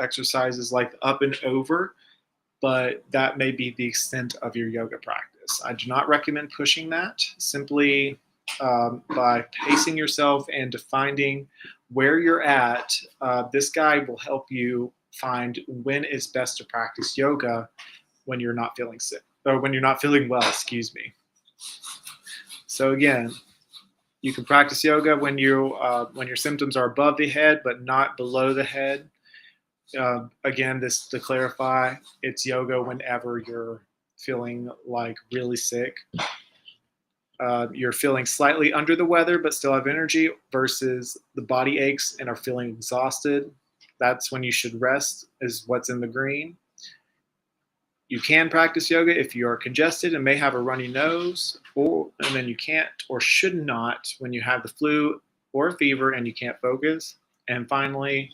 exercises like up and over, but that may be the extent of your yoga practice. I do not recommend pushing that. Simply by pacing yourself and defining where you're at, this guide will help you find when it's best to practice yoga when you're not feeling sick, or when you're not feeling well, excuse me. So again, you can practice yoga when your symptoms are above the head but not below the head. Again, this to clarify, it's yoga whenever you're feeling like really sick. You're feeling slightly under the weather but still have energy, versus the body aches and are feeling exhausted. That's when you should rest, is what's in the green. You can practice yoga if you are congested and may have a runny nose, and then you can't or should not when you have the flu or a fever and you can't focus. And finally,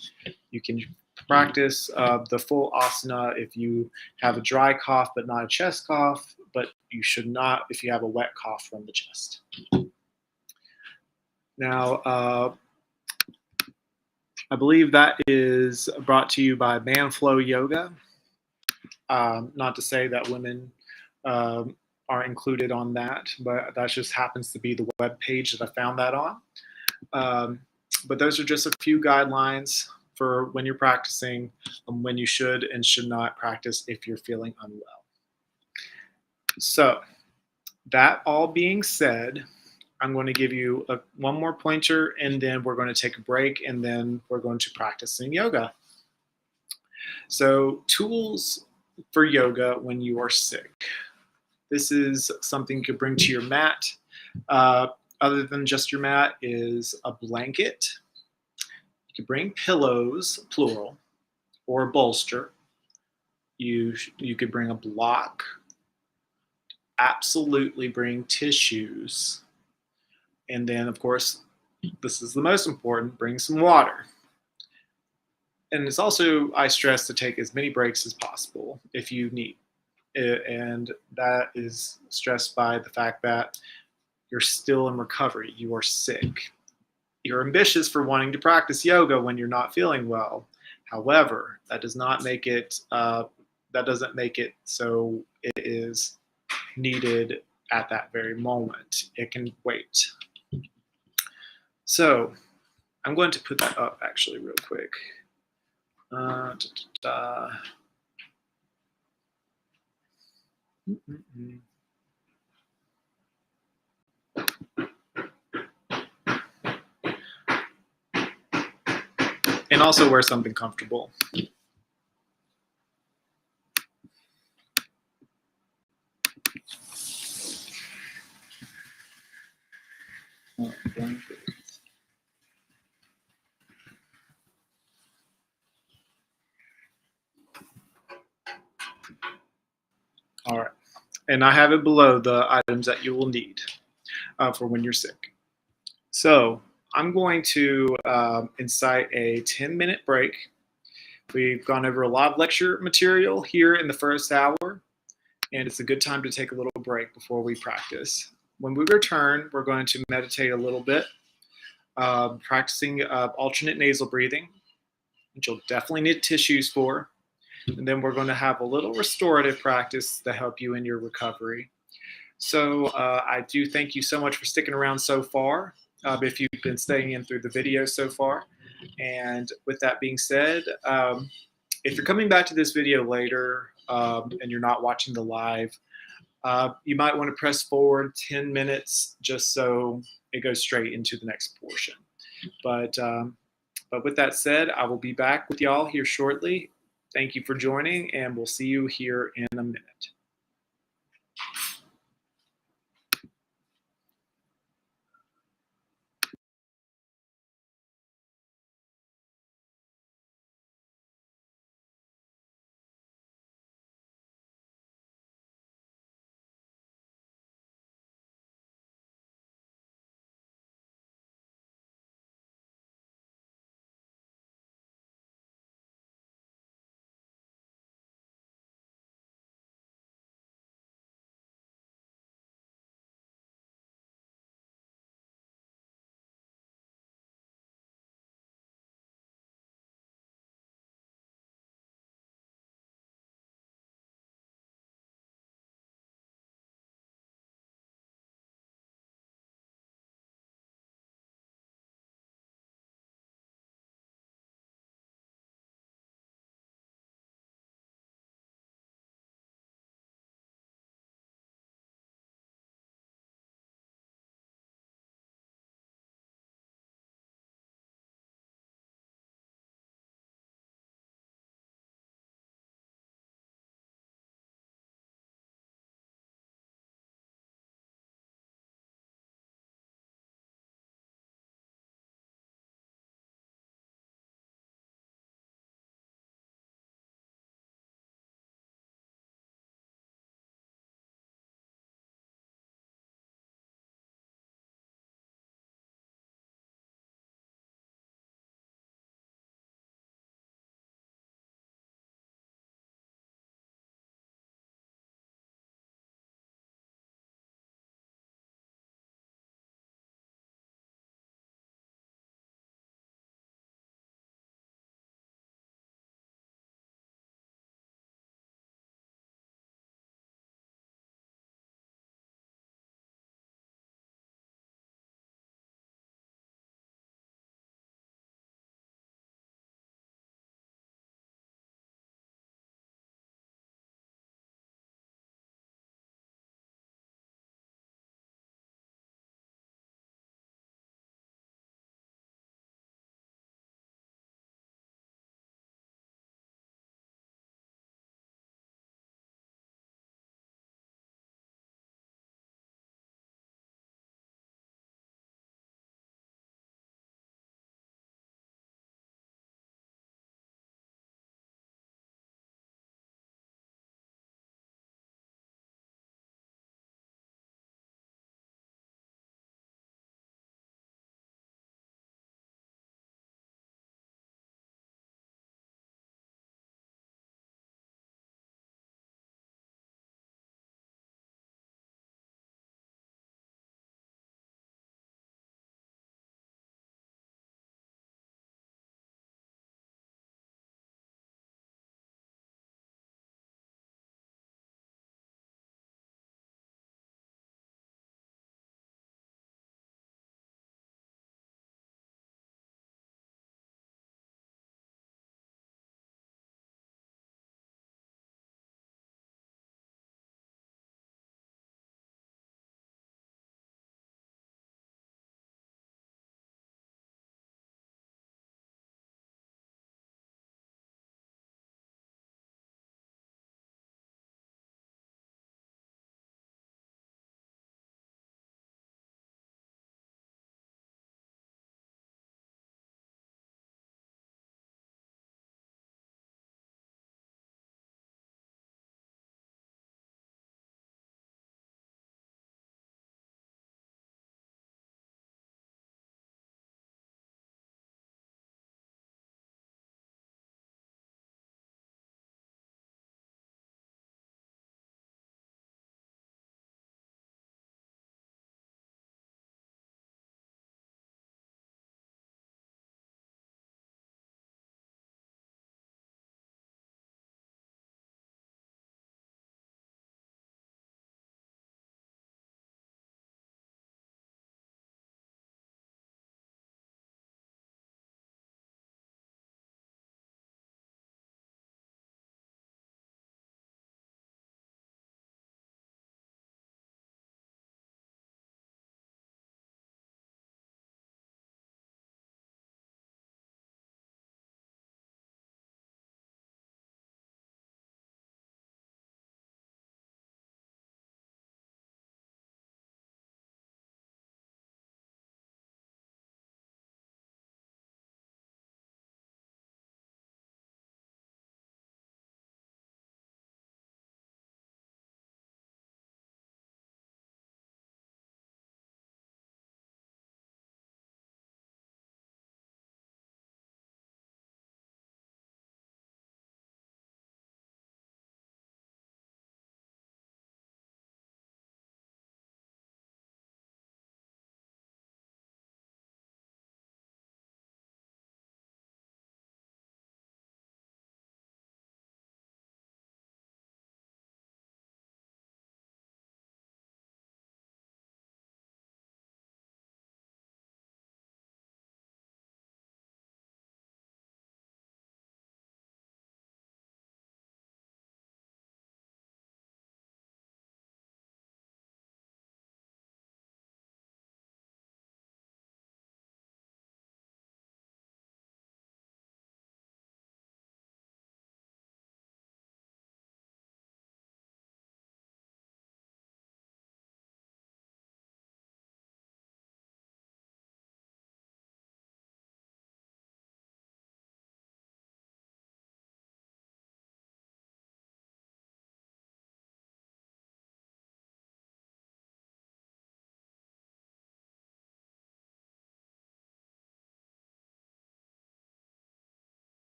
you can practice the full asana if you have a dry cough but not a chest cough, but you should not if you have a wet cough from the chest. Now, I believe that is brought to you by Man Flow Yoga. Not to say that women are included on that, but that just happens to be the web page that I found that on. But those are just a few guidelines for when you're practicing, when you should and should not practice if you're feeling unwell. So that all being said, I'm going to give you one more pointer, and then we're going to take a break, and then we're going to practice some yoga. So tools for yoga when you are sick. This is something you could bring to your mat. Other than just your mat is a blanket. You could bring pillows, plural, or a bolster. You could bring a block. Absolutely bring tissues. And then, of course, this is the most important, bring some water. And it's also, I stress, to take as many breaks as possible if you need. And that is stressed by the fact that you're still in recovery. You are sick. You're ambitious for wanting to practice yoga when you're not feeling well. However, that does not make it. That doesn't make it so it is needed at that very moment. It can wait. So I'm going to put that up actually real quick. And also wear something comfortable. All right. And I have it below the items that you will need for when you're sick. So I'm going to incite a 10-minute break. We've gone over a lot of lecture material here in the first hour, and it's a good time to take a little break before we practice. When we return, we're going to meditate a little bit. practicing alternate nasal breathing, which you'll definitely need tissues for. And then we're going to have a little restorative practice to help you in your recovery. So I do thank you so much for sticking around so far, if you've been staying in through the video so far. And with that being said, if you're coming back to this video later and you're not watching the live, you might want to press forward 10 minutes just so it goes straight into the next portion. But with that said, I will be back with y'all here shortly. Thank you for joining, and we'll see you here in a minute.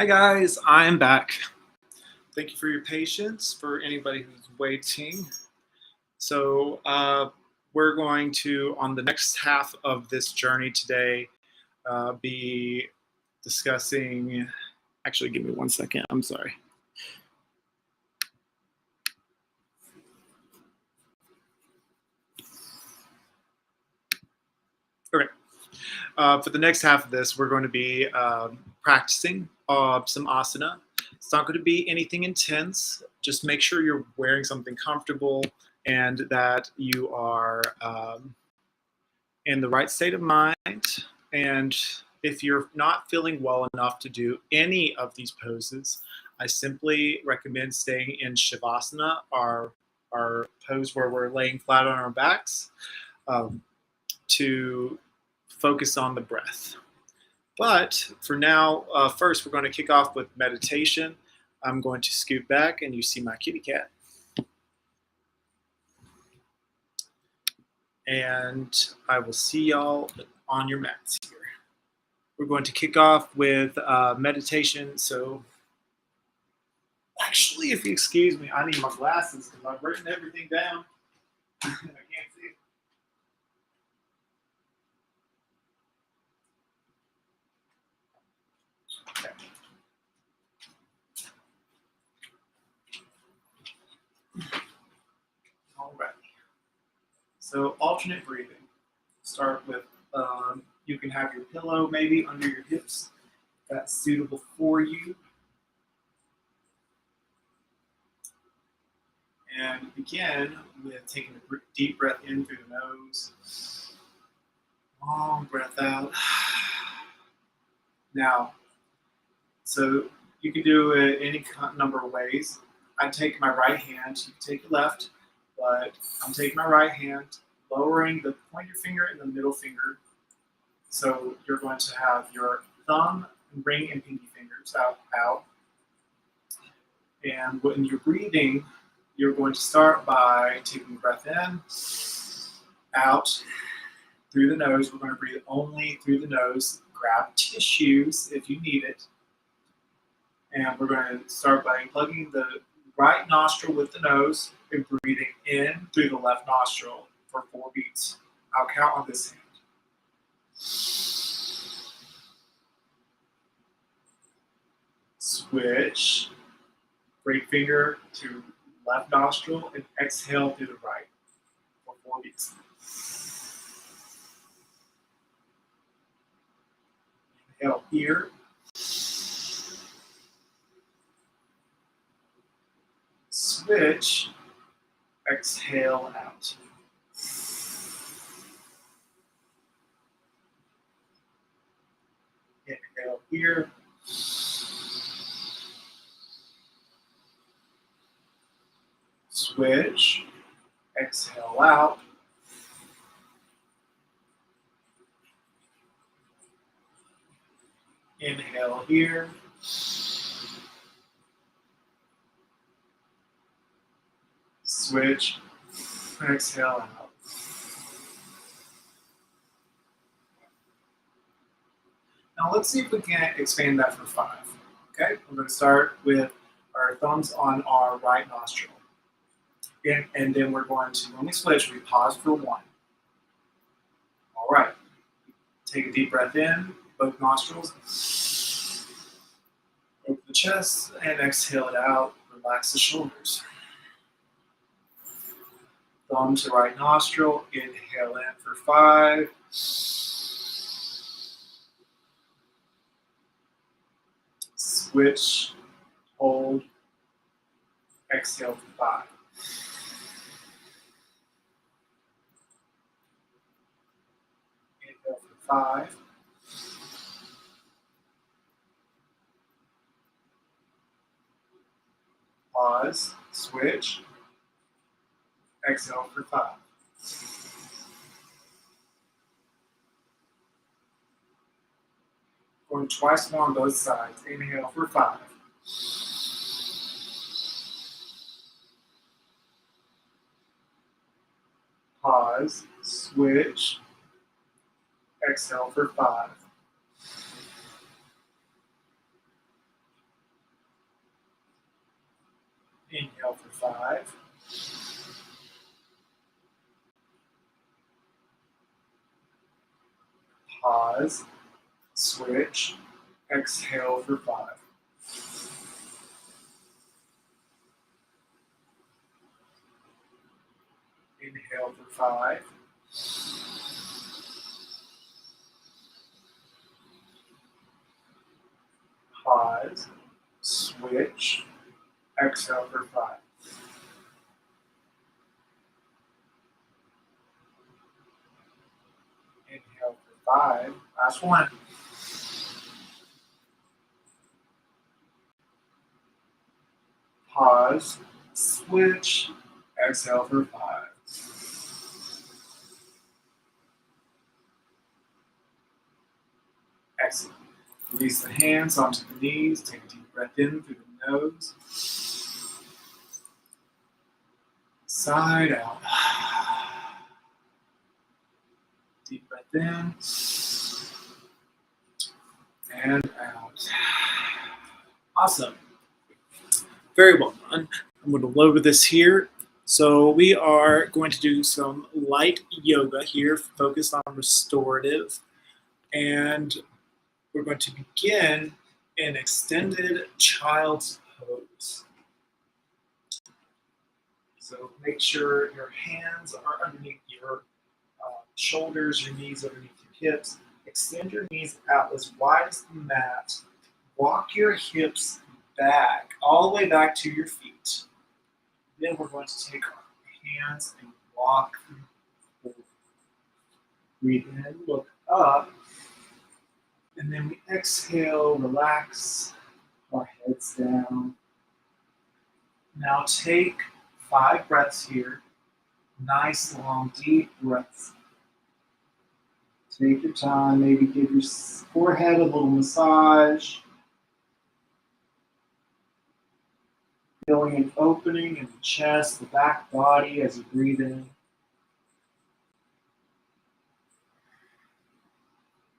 Hi guys, I'm back. Thank you for your patience, for anybody who's waiting. So we're going to, on the next half of this journey today, be discussing, actually give me 1 second, I'm sorry. Okay. For the next half of this, we're going to be practicing some asana. It's not going to be anything intense. Just make sure you're wearing something comfortable and that you are in the right state of mind. And if you're not feeling well enough to do any of these poses, I simply recommend staying in Shavasana, our pose where we're laying flat on our backs, to focus on the breath. But for now, first we're going to kick off with meditation. I'm going to scoot back and you see my kitty cat. And I will see y'all on your mats here. We're going to kick off with meditation. So actually, if you excuse me, I need my glasses because I've written everything down. I can't see it. Okay. All right. So alternate breathing. Start with, you can have your pillow maybe under your hips. That's suitable for you. And begin with taking a deep breath in through the nose. Long breath out. Now, so you can do it any number of ways. I take my right hand, you can take your left, but I'm taking my right hand, lowering the pointer finger and the middle finger. So you're going to have your thumb, ring, and pinky fingers out. And when you're breathing, you're going to start by taking breath in, out, through the nose. We're going to breathe only through the nose. Grab tissues if you need it. And we're going to start by plugging the right nostril with the nose and breathing in through the left nostril for 4 beats. I'll count on this hand. Switch. Right finger to left nostril and exhale through the right for 4 beats. Inhale here. Switch. Exhale out. Inhale here. Switch. Exhale out. Inhale here. Switch. Exhale out. Now let's see if we can expand that for 5. Okay, we're going to start with our thumbs on our right nostril. And then we're going to, when we switch, we pause for 1. All right. Take a deep breath in, both nostrils. Open the chest and exhale it out. Relax the shoulders. Thumb to right nostril. Inhale in for 5. Switch. Hold. Exhale for 5. Inhale for 5. Pause. Switch. Exhale for 5. Going twice more on both sides. Inhale for 5. Pause. Switch. Exhale for 5. 5. Pause, switch, exhale for 5. Inhale for 5. Pause, switch, exhale for 5. Inhale for 5. Last one. Pause, switch, exhale for 5. Excellent. Release the hands onto the knees. Take a deep breath in through the nose. Side out. Deep breath in. And out. Awesome. Very well done. I'm going to load this here. So we are going to do some light yoga here, focused on restorative. And we're going to begin in extended child's pose. So make sure your hands are underneath your shoulders, your knees underneath your hips. Extend your knees out as wide as the mat. Walk your hips back, all the way back to your feet. Then we're going to take our hands and walk forward. Breathe in, look up. And then we exhale, relax our heads down. Now take 5 breaths here. Nice, long, deep breaths. Take your time, maybe give your forehead a little massage. Feeling an opening in the chest, the back body as you breathe in.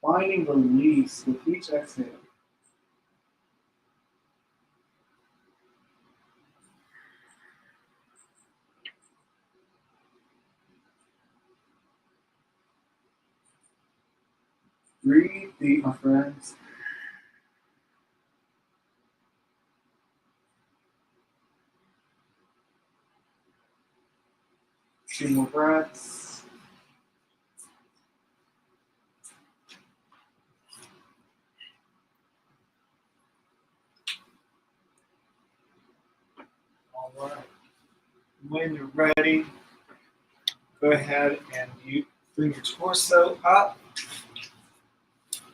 Finding release with each exhale. Breathe deep, my friends. 2 more breaths. All right. When you're ready, go ahead and you bring your torso up.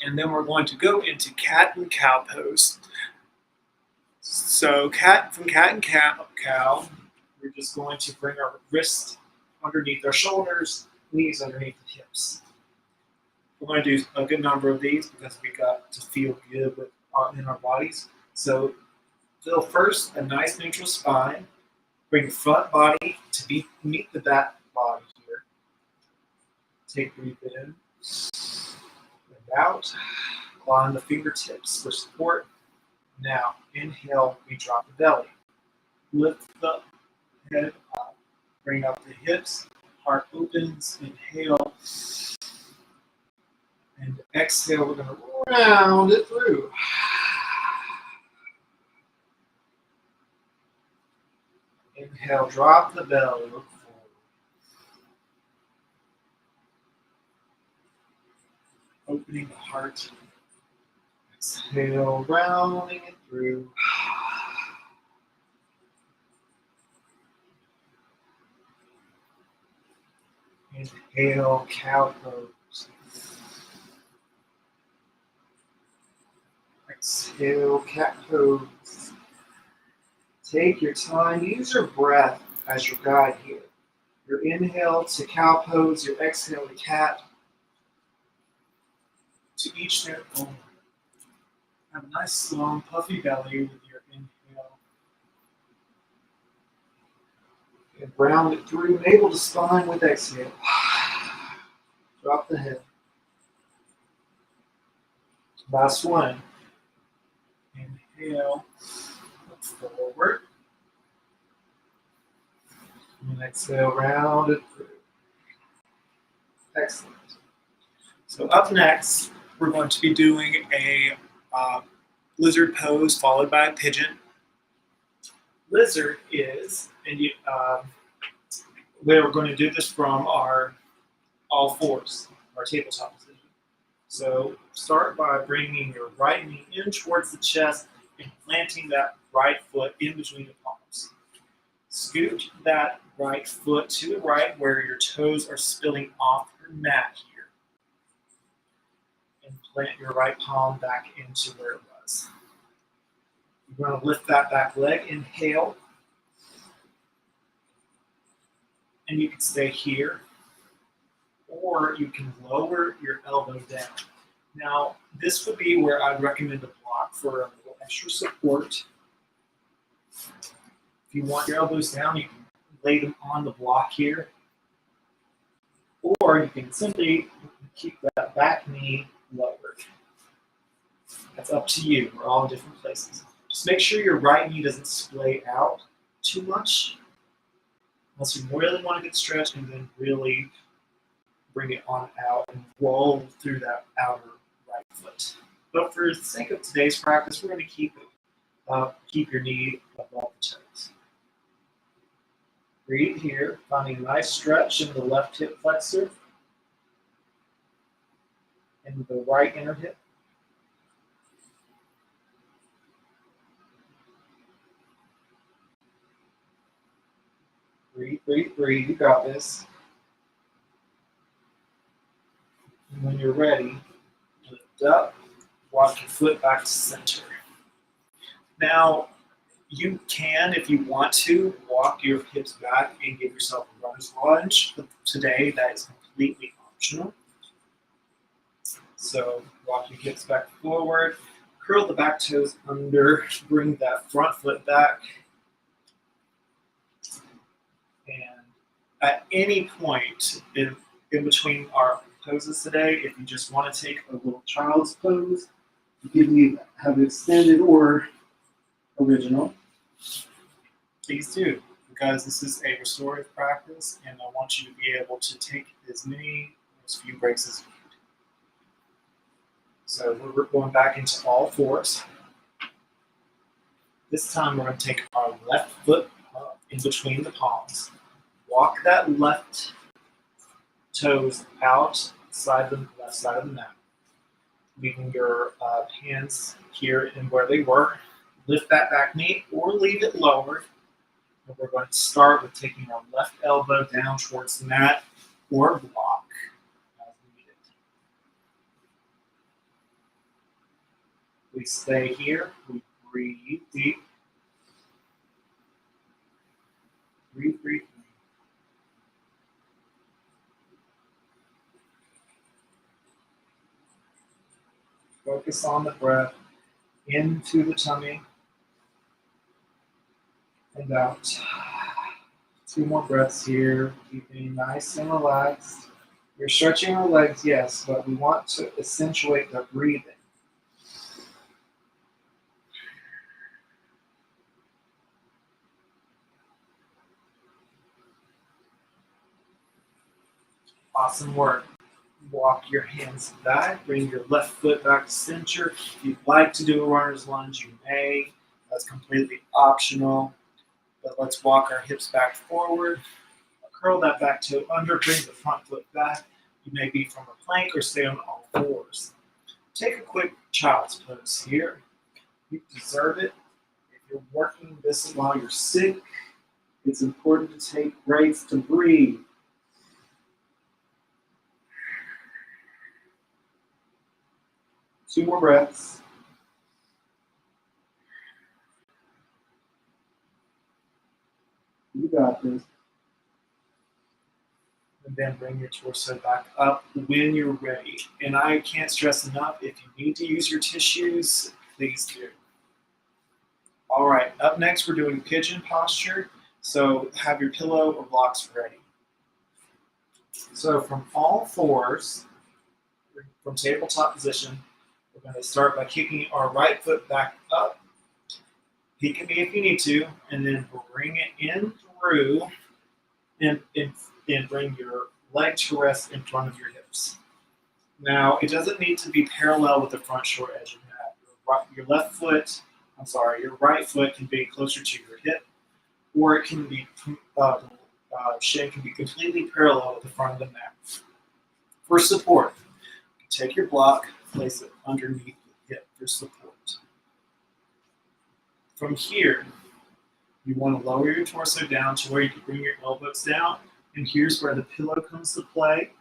And then we're going to go into cat and cow pose. So cat and cow, we're just going to bring our wrists underneath our shoulders, knees underneath the hips. We're going to do a good number of these because we got to feel good in our bodies. So feel first a nice neutral spine. Bring your front body to meet the back body here. Take a breath in and out. Line the fingertips for support. Now, inhale, we drop the belly. Lift the head up. Bring up the hips. Heart opens. Inhale. And exhale, we're going to round it through. Inhale, drop the belly. Look forward. Opening the heart. Exhale, rounding it through. Inhale, cow pose. Exhale, cat pose. Take your time. Use your breath as your guide here. Your inhale to cow pose, your exhale to cat. To each their own. Have a nice, long, puffy belly with your inhale. And round it through, navel to spine with exhale. Drop the head. Last one. Inhale, look forward. And exhale, round it through. Excellent. So up next, we're going to be doing a lizard pose followed by a pigeon. Lizard is, we're going to do this from our all fours, our tabletop position. So start by bringing your right knee in towards the chest and planting that right foot in between the palms. Scoot that right foot to the right where your toes are spilling off your mat here. And plant your right palm back into where it was. You're going to lift that back leg, inhale. And you can stay here, or you can lower your elbow down. Now, this would be where I'd recommend a block for a little extra support. If you want your elbows down, you can lay them on the block here. Or you can simply keep that back knee lowered. That's up to you. We're all in different places. Just make sure your right knee doesn't splay out too much. Unless you really want to get stretched, and then really bring it on out and roll through that outer right foot. But for the sake of today's practice, we're going to keep your knee above the toes. Breathe here, finding a nice stretch in the left hip flexor and the right inner hip. Breathe, breathe, breathe. You got this. And when you're ready, lift up, walk your foot back to center. Now, you can, if you want to, walk your hips back and give yourself a runner's lunge. But today, that is completely optional. So, walk your hips back forward, curl the back toes under, bring that front foot back. And at any point in between our poses today, if you just want to take a little child's pose, you can have it extended or original. Please do, because this is a restorative practice, and I want you to be able to take as few breaks as you need. So we're going back into all fours. This time we're going to take our left foot up in between the palms. Walk that left toes outside the left side of the mat. Leaving your hands here in where they were. Lift that back knee or leave it lowered. And we're going to start with taking our left elbow down towards the mat or block as needed. We stay here. We breathe deep. Breathe, breathe. Focus on the breath into the tummy and out. 2 more breaths here, keeping nice and relaxed. You're stretching our legs, yes, but we want to accentuate the breathing. Awesome work. Walk your hands back, bring your left foot back to center. If you'd like to do a runner's lunge, you may. That's completely optional. But let's walk our hips back forward. Curl that back toe under, bring the front foot back. You may be from a plank or stay on all fours. Take a quick child's pose here. You deserve it. If you're working this while you're sick, it's important to take breaks to breathe. Two more breaths. You got this. And then bring your torso back up when you're ready. And I can't stress enough, if you need to use your tissues, please do. All right, up next we're doing pigeon posture. So have your pillow or blocks ready. So from all fours, from tabletop position, we're going to start by kicking our right foot back up. Peek at me if you need to, and then bring it in through and bring your leg to rest in front of your hips. Now, it doesn't need to be parallel with the front short edge of the mat. Your right foot can be closer to your hip, or it can be shin can be completely parallel with the front of the mat. For support, take your block, place it underneath the hip for support. From here, you want to lower your torso down to where you can bring your elbows down, and here's where the pillow comes to play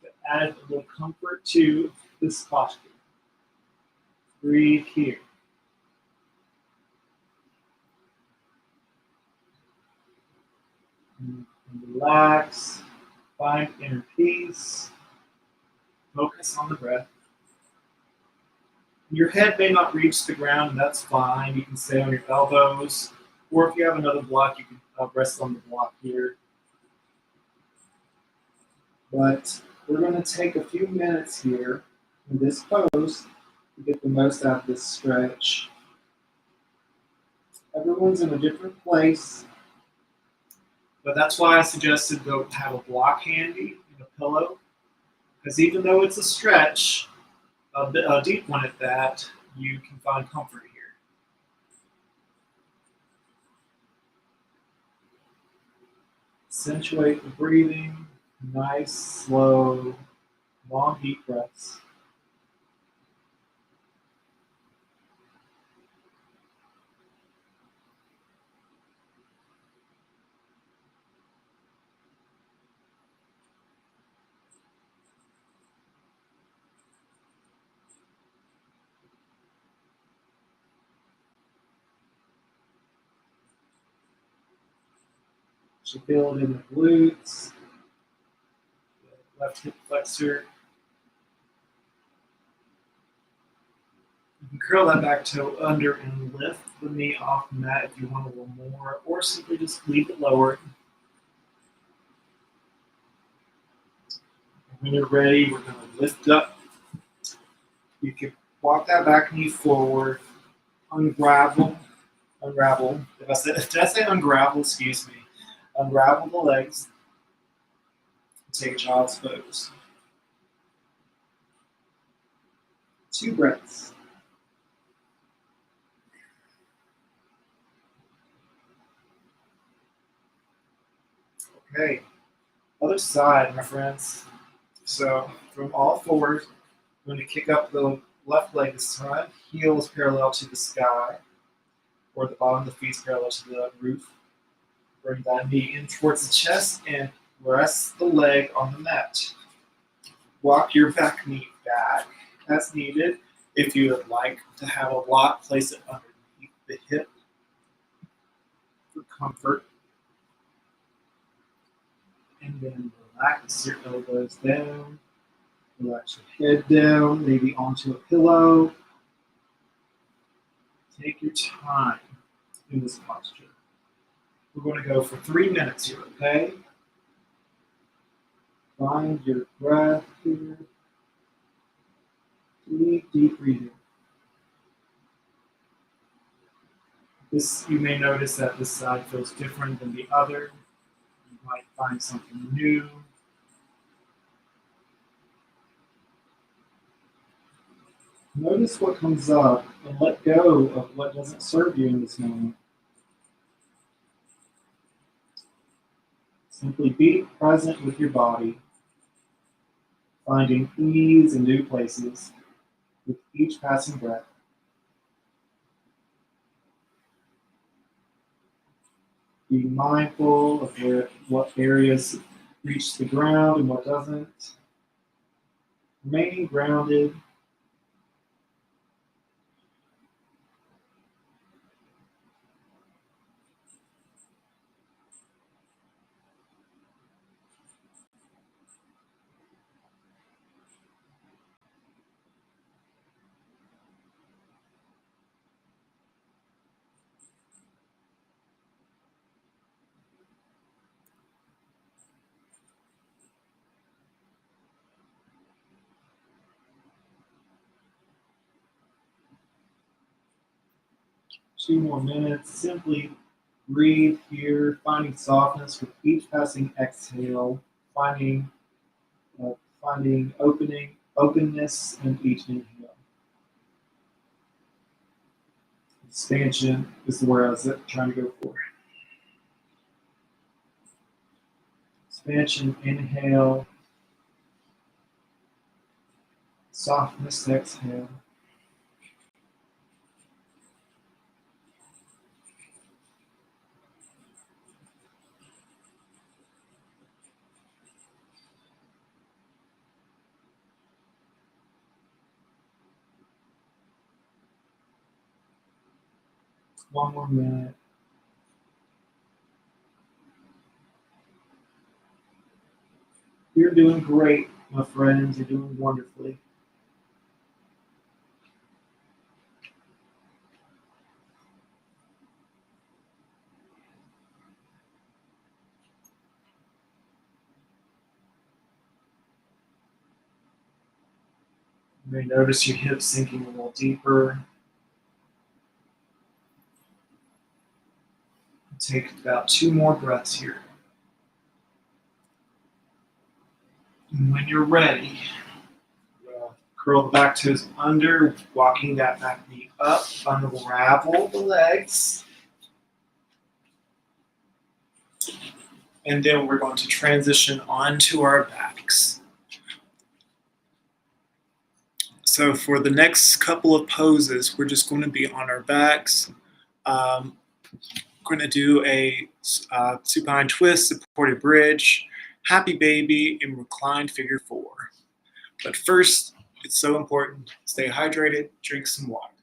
to add a little comfort to this posture. Breathe here. And relax, find inner peace, focus on the breath. Your head may not reach the ground, and that's fine. You can stay on your elbows, or if you have another block, you can rest on the block here. But we're going to take a few minutes here in this pose to get the most out of this stretch. Everyone's in a different place, but that's why I suggested go have a block handy and a pillow, because even though it's a stretch, a deep one at that, you can find comfort here. Accentuate the breathing, nice, slow, long, deep breaths. So build in the glutes, left hip flexor. You can curl that back toe under and lift the knee off the mat if you want a little more, or simply just leave it lower. When you're ready, we're going to lift up. You can walk that back knee forward, unravel. Did I say unravel? Excuse me. Unravel the legs. Take a child's pose. 2 breaths. Okay, other side, my friends. So from all fours, I'm going to kick up the left leg this time. Heel is parallel to the sky, or the bottom of the feet is parallel to the roof. Bring that knee in towards the chest and rest the leg on the mat. Walk your back knee back as needed. If you would like to have a block, place it underneath the hip for comfort. And then relax your elbows down. Relax your head down, maybe onto a pillow. Take your time in this posture. We're going to go for 3 minutes here, okay? Find your breath here. Deep breathing. You may notice that this side feels different than the other. You might find something new. Notice what comes up and let go of what doesn't serve you in this moment. Simply be present with your body, finding ease in new places with each passing breath. Be mindful of what areas reach the ground and what doesn't. Remaining grounded. Two more minutes, simply Breathe here, finding softness with each passing exhale, finding finding openness in each inhale. Expansion is the word I was trying to go for. Expansion, inhale. Softness, exhale. One more minute. You're doing great, my friends. You're doing wonderfully. You may notice your hips sinking a little deeper. Take about 2 more breaths here. And when you're ready, curl the back toes under, walking that back knee up, unravel the legs. And then we're going to transition onto our backs. So for the next couple of poses, we're just going to be on our backs. We're going to do a supine twist, supported bridge, happy baby, and reclined figure 4. But first, it's so important, stay hydrated, drink some water.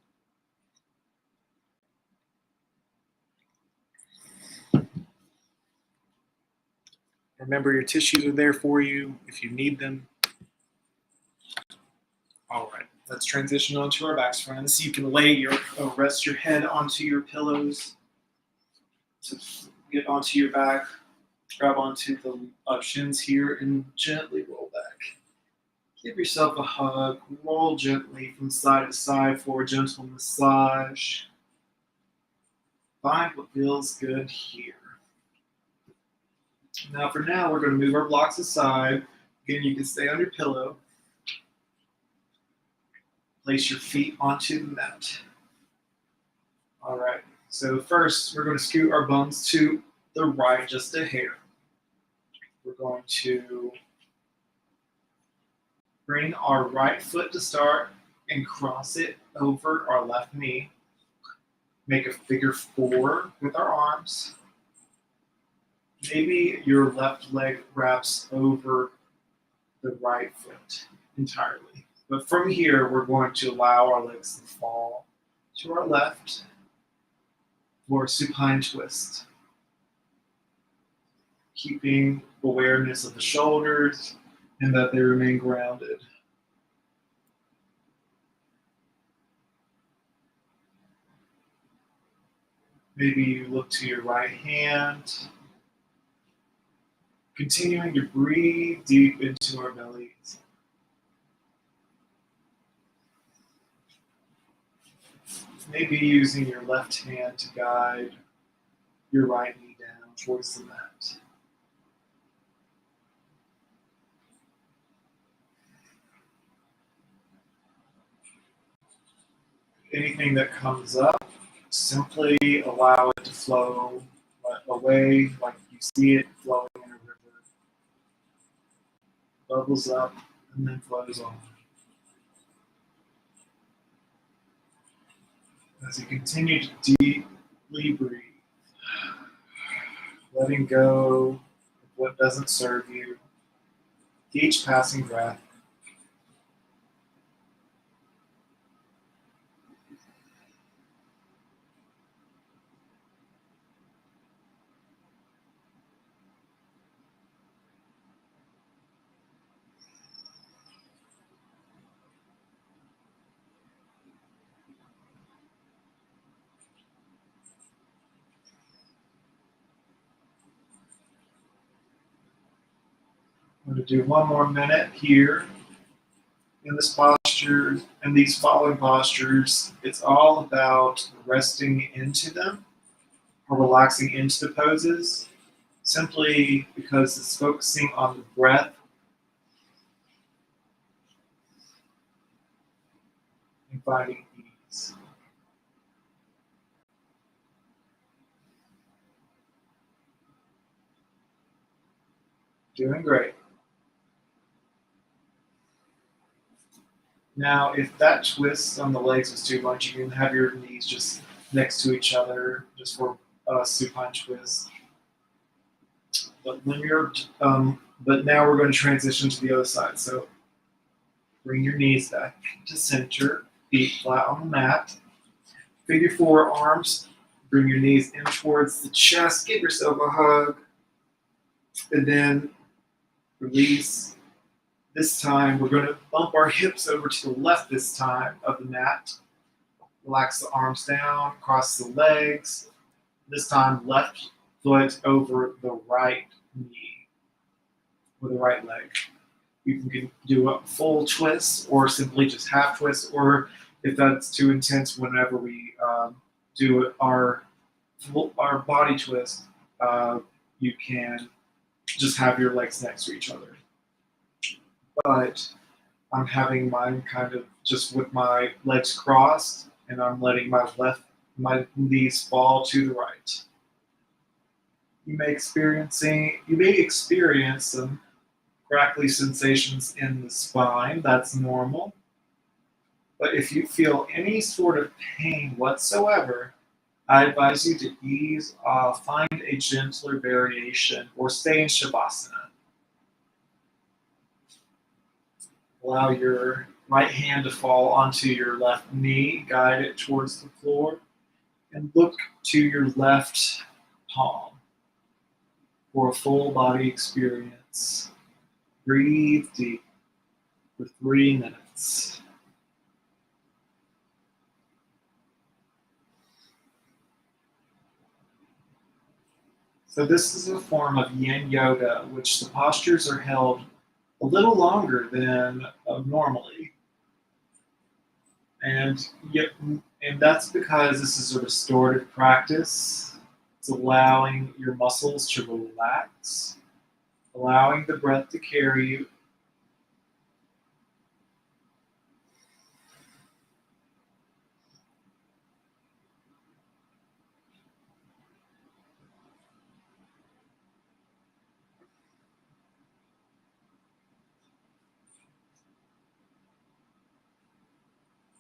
Remember, your tissues are there for you if you need them. All right, let's transition onto our backs, friends. You can rest your head onto your pillows to get onto your back. Grab onto the shins here and gently roll back. Give yourself a hug. Roll gently from side to side for a gentle massage. Find what feels good here. Now, we're going to move our blocks aside. Again, you can stay on your pillow. Place your feet onto the mat. All right. So first, we're going to scoot our buns to the right just a hair. We're going to bring our right foot to start and cross it over our left knee. Make a figure 4 with our arms. Maybe your left leg wraps over the right foot entirely. But from here, we're going to allow our legs to fall to our left for a supine twist. Keeping awareness of the shoulders and that they remain grounded. Maybe you look to your right hand. Continuing to breathe deep into our bellies. Maybe using your left hand to guide your right knee down towards the mat. Anything that comes up, simply allow it to flow away like you see it flowing in a river. Bubbles up and then flows on. As you continue to deeply breathe, letting go of what doesn't serve you, each passing breath. I'm going to do one more minute here in this posture. And these following postures, it's all about resting into them or relaxing into the poses, simply because it's focusing on the breath and finding ease. Doing great. Now, if that twist on the legs was too much, you can have your knees just next to each other, just for a supine twist. But when but now we're going to transition to the other side. So bring your knees back to center, feet flat on the mat. Figure four arms. Bring your knees in towards the chest. Give yourself a hug, and then release. This time, we're going to bump our hips over to the left this time of the mat. Relax the arms down, cross the legs. This time, left foot over the right knee or the right leg. You can do a full twist or simply just half twist, or if that's too intense, whenever we do our body twist, you can just have your legs next to each other. But I'm having mine kind of just with my legs crossed, and I'm letting my knees fall to the right. You may experience some crackly sensations in the spine. That's normal. But if you feel any sort of pain whatsoever, I advise you to ease off, find a gentler variation, or stay in Shavasana. Allow your right hand to fall onto your left knee, guide it towards the floor, and look to your left palm for a full body experience. Breathe deep for 3 minutes. So this is a form of yin yoga, which the postures are held a little longer than normally. And that's because this is a restorative practice. It's allowing your muscles to relax, allowing the breath to carry you.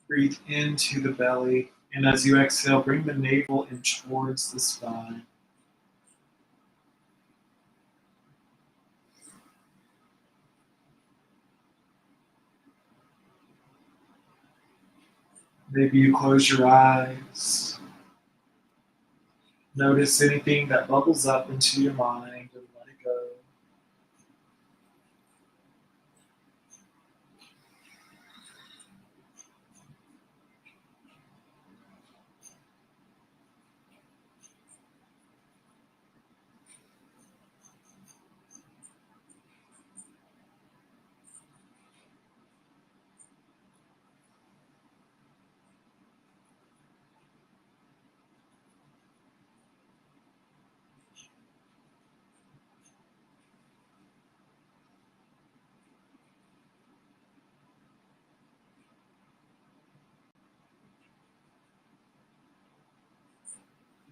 Breathe into the belly, and as you exhale, bring the navel in towards the spine. Maybe you close your eyes. Notice anything that bubbles up into your mind and let it go.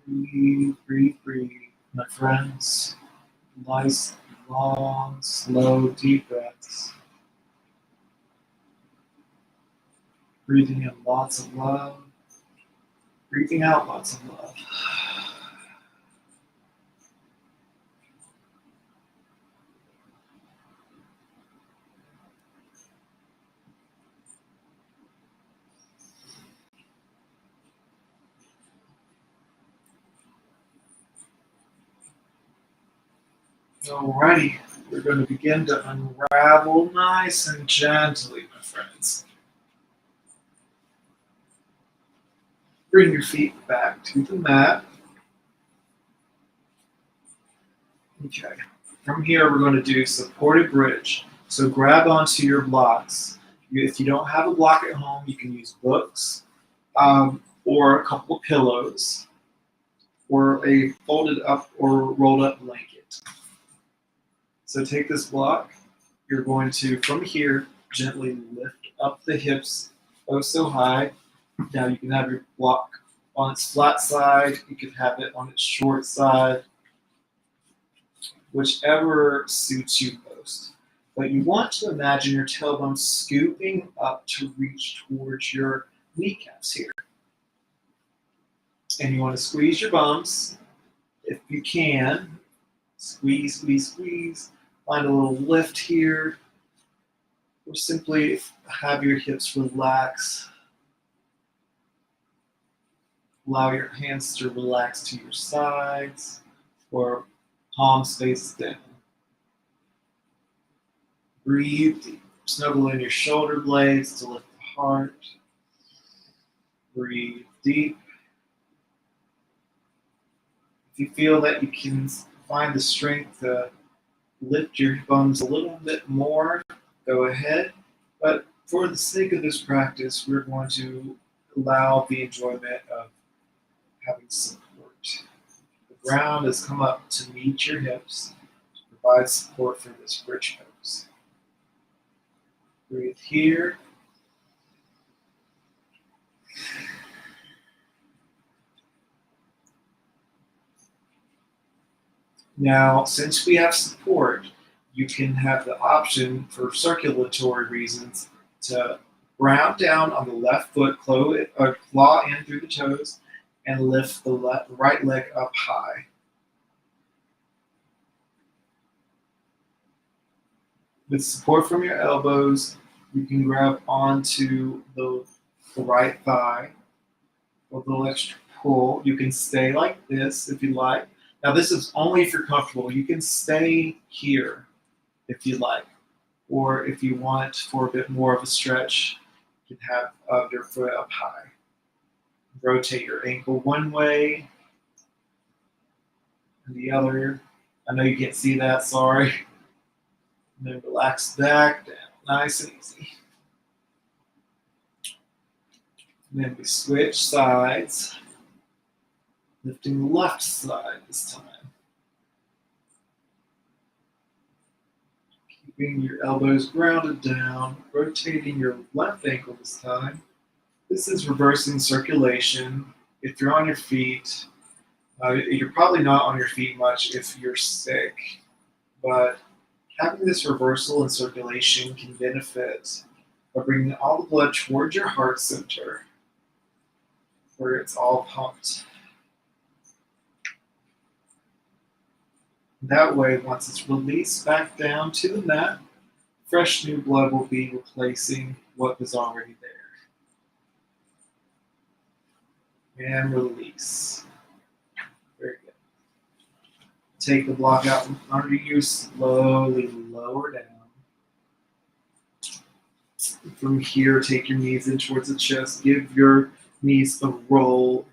Breathe, breathe, breathe. My friends, nice, long, slow, deep breaths. Breathing in lots of love. Breathing out lots of love. Alrighty, we're going to begin to unravel nice and gently, my friends. Bring your feet back to the mat. Okay, from here we're going to do supported bridge. So grab onto your blocks. If you don't have a block at home, you can use books or a couple of pillows or a folded up or rolled up blanket. So take this block. You're going to, from here, gently lift up the hips oh so high. Now you can have your block on its flat side. You could have it on its short side, whichever suits you most. But you want to imagine your tailbone scooping up to reach towards your kneecaps here. And you want to squeeze your bums if you can. Squeeze, squeeze, squeeze. Find a little lift here. Or simply have your hips relax. Allow your hands to relax to your sides or palms face down. Breathe deep. Snuggle in your shoulder blades to lift the heart. Breathe deep. If you feel that you can find the strength to lift your bums a little bit more, go ahead. But for the sake of this practice, we're going to allow the enjoyment of having support. The ground has come up to meet your hips to provide support for this bridge pose. Breathe here. Now, since we have support, you can have the option for circulatory reasons to ground down on the left foot, claw in through the toes, and lift the right leg up high. With support from your elbows, you can grab onto the right thigh with a little extra pull. You can stay like this if you like. Now this is only if you're comfortable. You can stay here if you like. Or if you want for a bit more of a stretch, you can have your foot up high. Rotate your ankle one way and the other. I know you can't see that, sorry. And then relax back down, nice and easy. And then we switch sides, lifting the left side this time. Keeping your elbows grounded down, rotating your left ankle this time. This is reversing circulation. If you're on your feet, you're probably not on your feet much if you're sick, but having this reversal in circulation can benefit by bringing all the blood towards your heart center, where it's all pumped. That way, once it's released back down to the mat, fresh new blood will be replacing what was already there. And release. Very good. Take the block out from under you, slowly lower down. From here, take your knees in towards the chest. Give your knees a roll.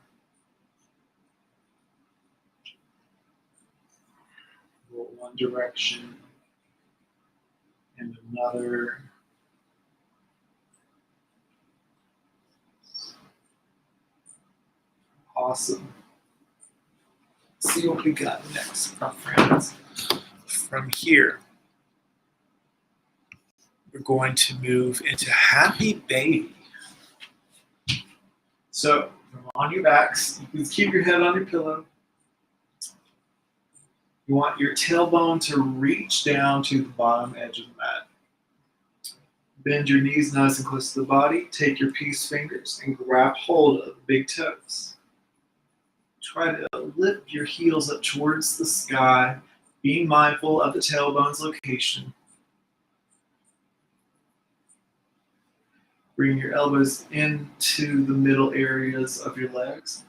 Roll one direction and another. Awesome. Let's see what we got next, my friends. From here, we're going to move into Happy Baby. So, on your backs, you can keep your head on your pillow. You want your tailbone to reach down to the bottom edge of the mat. Bend your knees nice and close to the body. Take your peace fingers and grab hold of the big toes. Try to lift your heels up towards the sky, being mindful of the tailbone's location. Bring your elbows into the middle areas of your legs.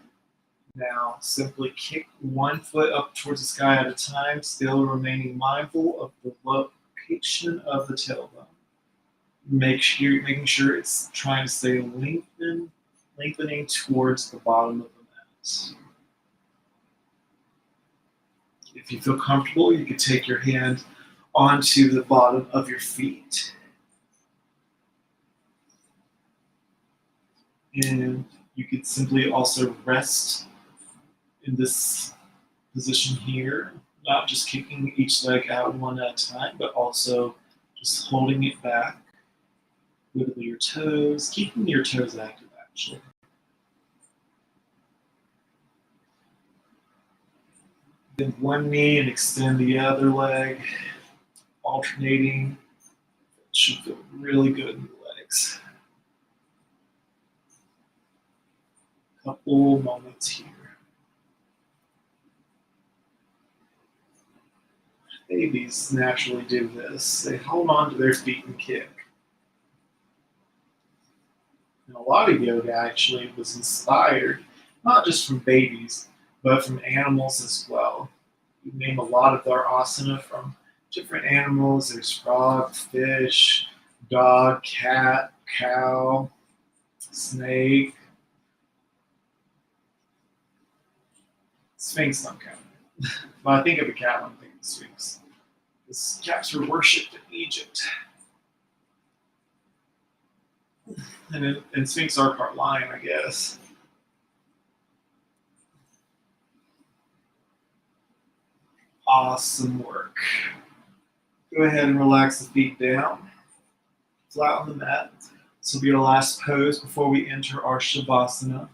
Now, simply kick one foot up towards the sky at a time, still remaining mindful of the location of the tailbone. Making sure it's trying to stay lengthening towards the bottom of the mat. If you feel comfortable, you can take your hand onto the bottom of your feet. And you could simply also rest in this position here, not just kicking each leg out one at a time, but also just holding it back. Wiggle your toes, keeping your toes active actually. Bend one knee and extend the other leg, alternating. It should feel really good in the legs. Couple moments here. Babies naturally do this. They hold on to their feet and kick. And a lot of yoga actually was inspired not just from babies, but from animals as well. We name a lot of our asana from different animals. There's frog, fish, dog, cat, cow, snake. Sphinx don't count. When I think of a cat, I'm thinking of Sphinx. Because cats were worshipped in Egypt. And Sphinx are part lion, I guess. Awesome work. Go ahead and relax the feet down, flat on the mat. This will be our last pose before we enter our Shavasana.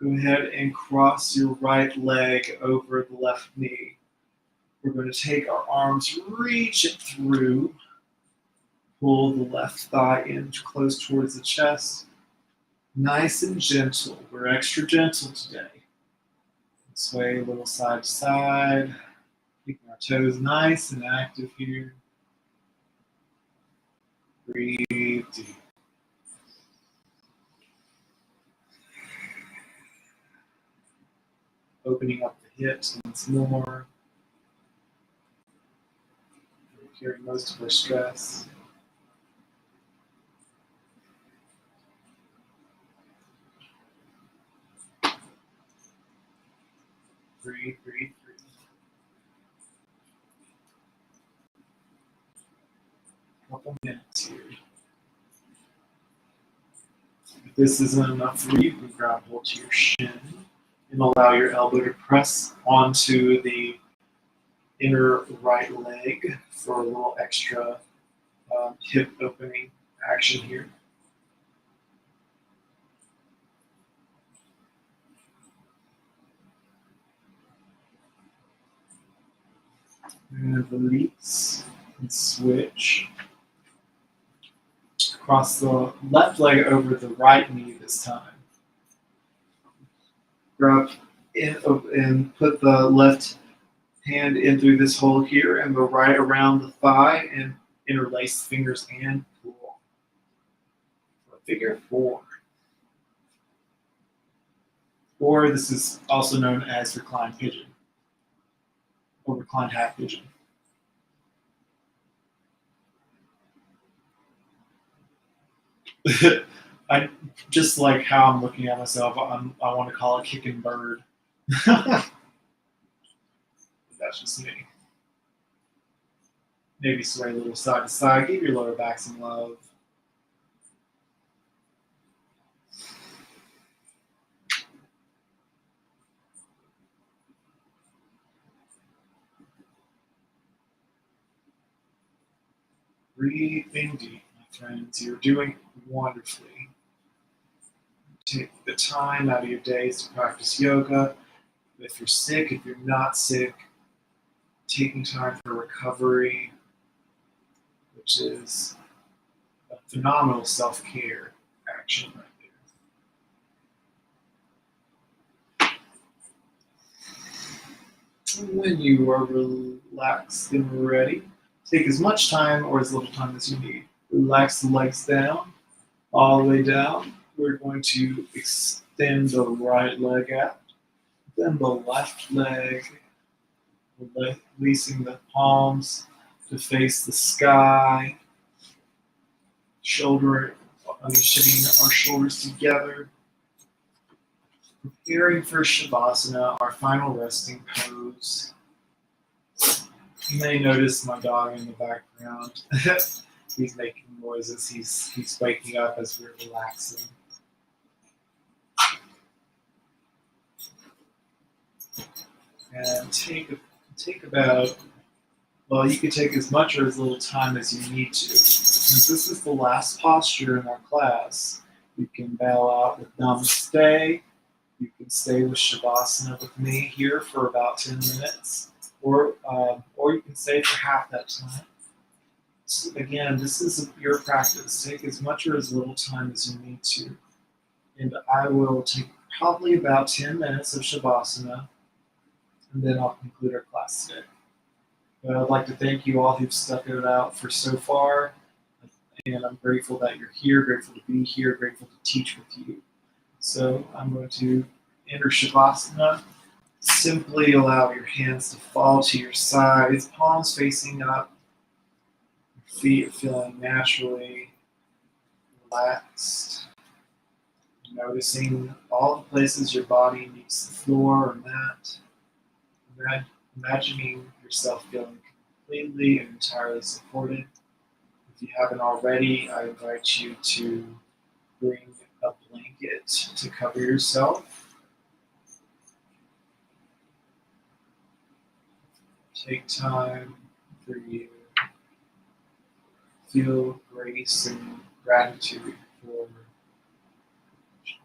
Go ahead and cross your right leg over the left knee. We're going to take our arms, reach it through, pull the left thigh in close towards the chest. Nice and gentle. We're extra gentle today. Sway a little side to side. Keeping our toes nice and active here. Breathe deep. Opening up the hips once more. We're carrying most of our stress. Breathe, breathe, breathe. Couple minutes here. If this isn't enough for you, you can grab hold to your shin and allow your elbow to press onto the inner right leg for a little extra hip opening action here. And release and switch. Cross the left leg over the right knee this time. Grab in and put the left hand in through this hole here and go right around the thigh and interlace fingers and pull. For figure four. Or this is also known as reclined pigeon or reclined half pigeon. I just like how I'm looking at myself. I want to call it kicking bird. That's just me. Maybe sway a little side to side. Give your lower back some love. Breathing deep, my friends. You're doing wonderfully. Take the time out of your days to practice yoga. If you're sick, if you're not sick, taking time for recovery, which is a phenomenal self-care action right there. And when you are relaxed and ready, take as much time or as little time as you need. Relax the legs down, all the way down. We're going to extend the right leg out, then the left leg, releasing the palms to face the sky, shitting our shoulders together, preparing for Shavasana, our final resting pose. You may notice my dog in the background. He's making noises. He's waking up as we're relaxing. And take about, well, you can take as much or as little time as you need to. Since this is the last posture in our class, you can bow out with Namaste. You can stay with Shavasana with me here for about 10 minutes, or you can stay for half that time. So again, this is your practice. Take as much or as little time as you need to. And I will take probably about 10 minutes of Shavasana, and then I'll conclude our class today. But I'd like to thank you all who've stuck it out for so far. And I'm grateful that you're here, grateful to be here, grateful to teach with you. So I'm going to enter Shavasana. Simply allow your hands to fall to your sides, palms facing up, your feet feeling naturally relaxed. Noticing all the places your body meets the floor or mat. Imagining yourself feeling completely and entirely supported. If you haven't already, I invite you to bring a blanket to cover yourself. Take time for you. Feel grace and gratitude for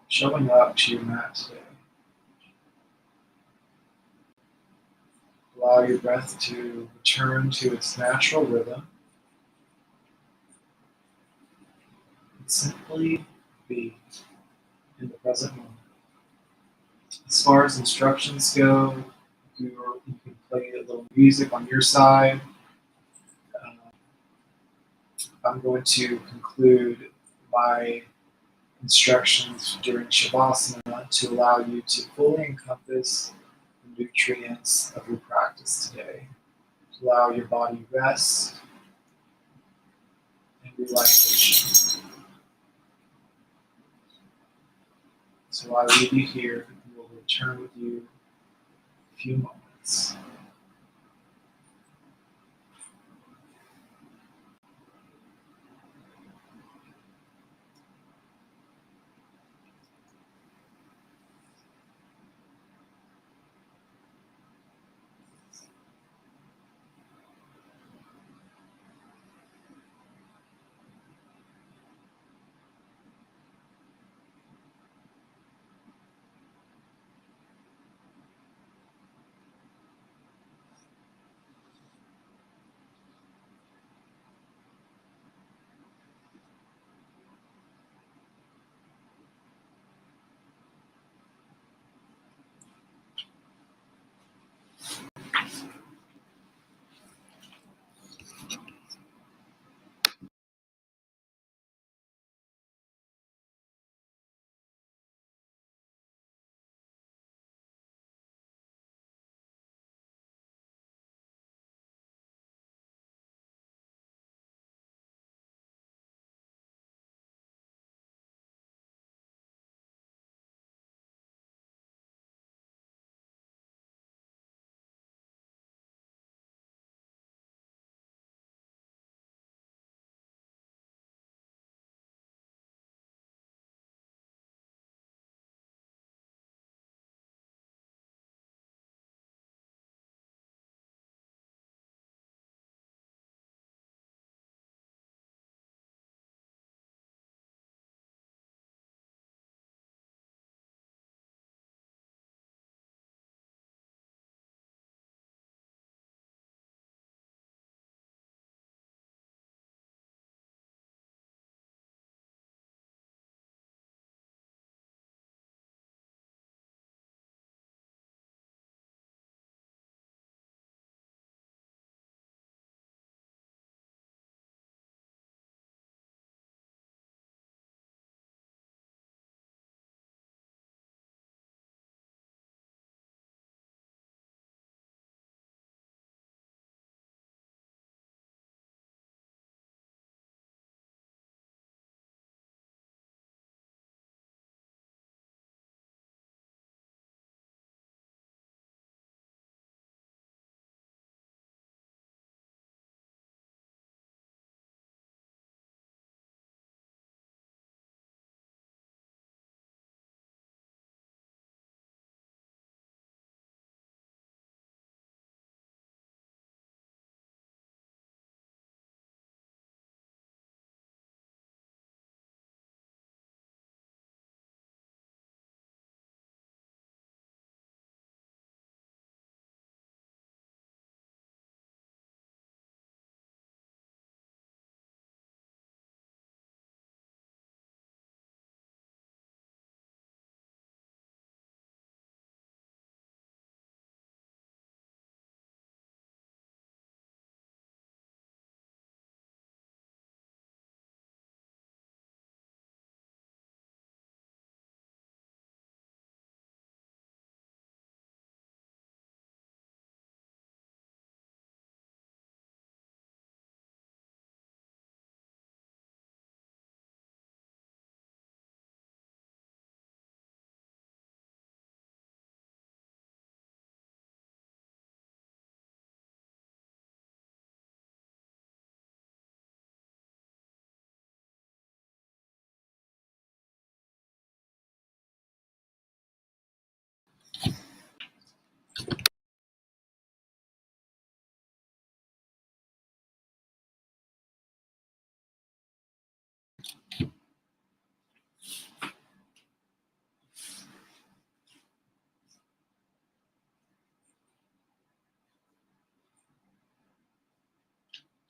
showing up to your mat today. Allow your breath to return to its natural rhythm. And simply be in the present moment. As far as instructions go, you can play a little music on your side. I'm going to conclude my instructions during Shavasana to allow you to fully encompass the nutrients of your practice today. To allow your body rest and relaxation. So I leave you here and will return with you in a few moments.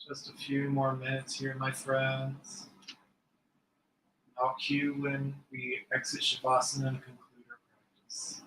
Just a few more minutes here, my friends. I'll cue when we exit Shavasana and conclude our practice.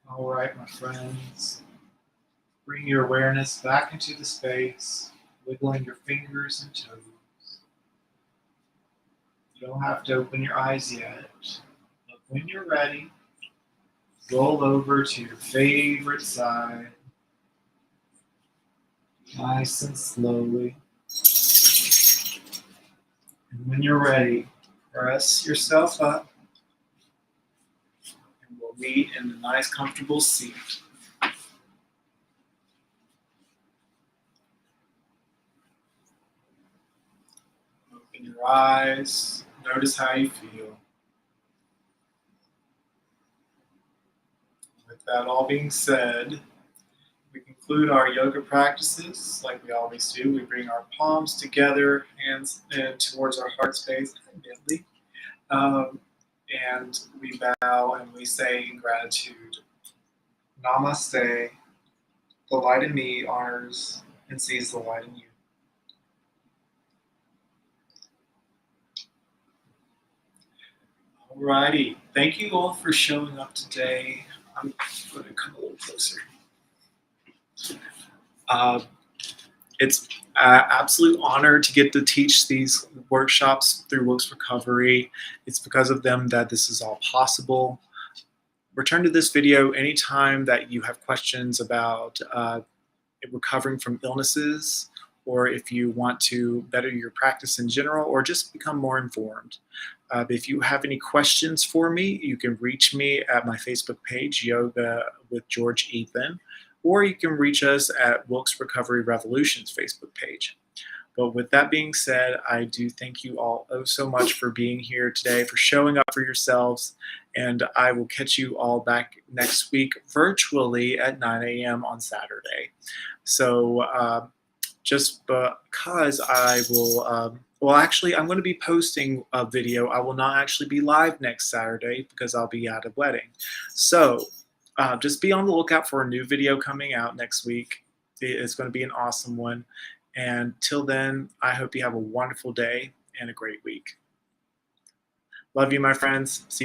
All right, my friends. Bring your awareness back into the space, wiggling your fingers and toes. You don't have to open your eyes yet, but when you're ready, roll over to your favorite side, nice and slowly. And when you're ready, press yourself up, and we'll meet in a nice, comfortable seat. Open your eyes, notice how you feel. With that all being said, we conclude our yoga practices like we always do. We bring our palms together, hands towards our heart space, gently, and we bow and we say in gratitude, Namaste. The light in me honors and sees the light in you. Alrighty, thank you all for showing up today. I'm going to come a little closer. It's an absolute honor to get to teach these workshops through Wilkes Recovery. It's because of them that this is all possible. Return to this video anytime that you have questions about recovering from illnesses, or if you want to better your practice in general, or just become more informed. If you have any questions for me, you can reach me at my Facebook page, Yoga with George Ethan, or you can reach us at Wilkes Recovery Revolution's Facebook page. But with that being said, I do thank you all so much for being here today, for showing up for yourselves, and I will catch you all back next week virtually at 9 a.m. on Saturday. So just because I will, well, actually, I'm going to be posting a video. I will not actually be live next Saturday because I'll be at a wedding. So just be on the lookout for a new video coming out next week. It's going to be an awesome one. And till then, I hope you have a wonderful day and a great week. Love you, my friends. See you.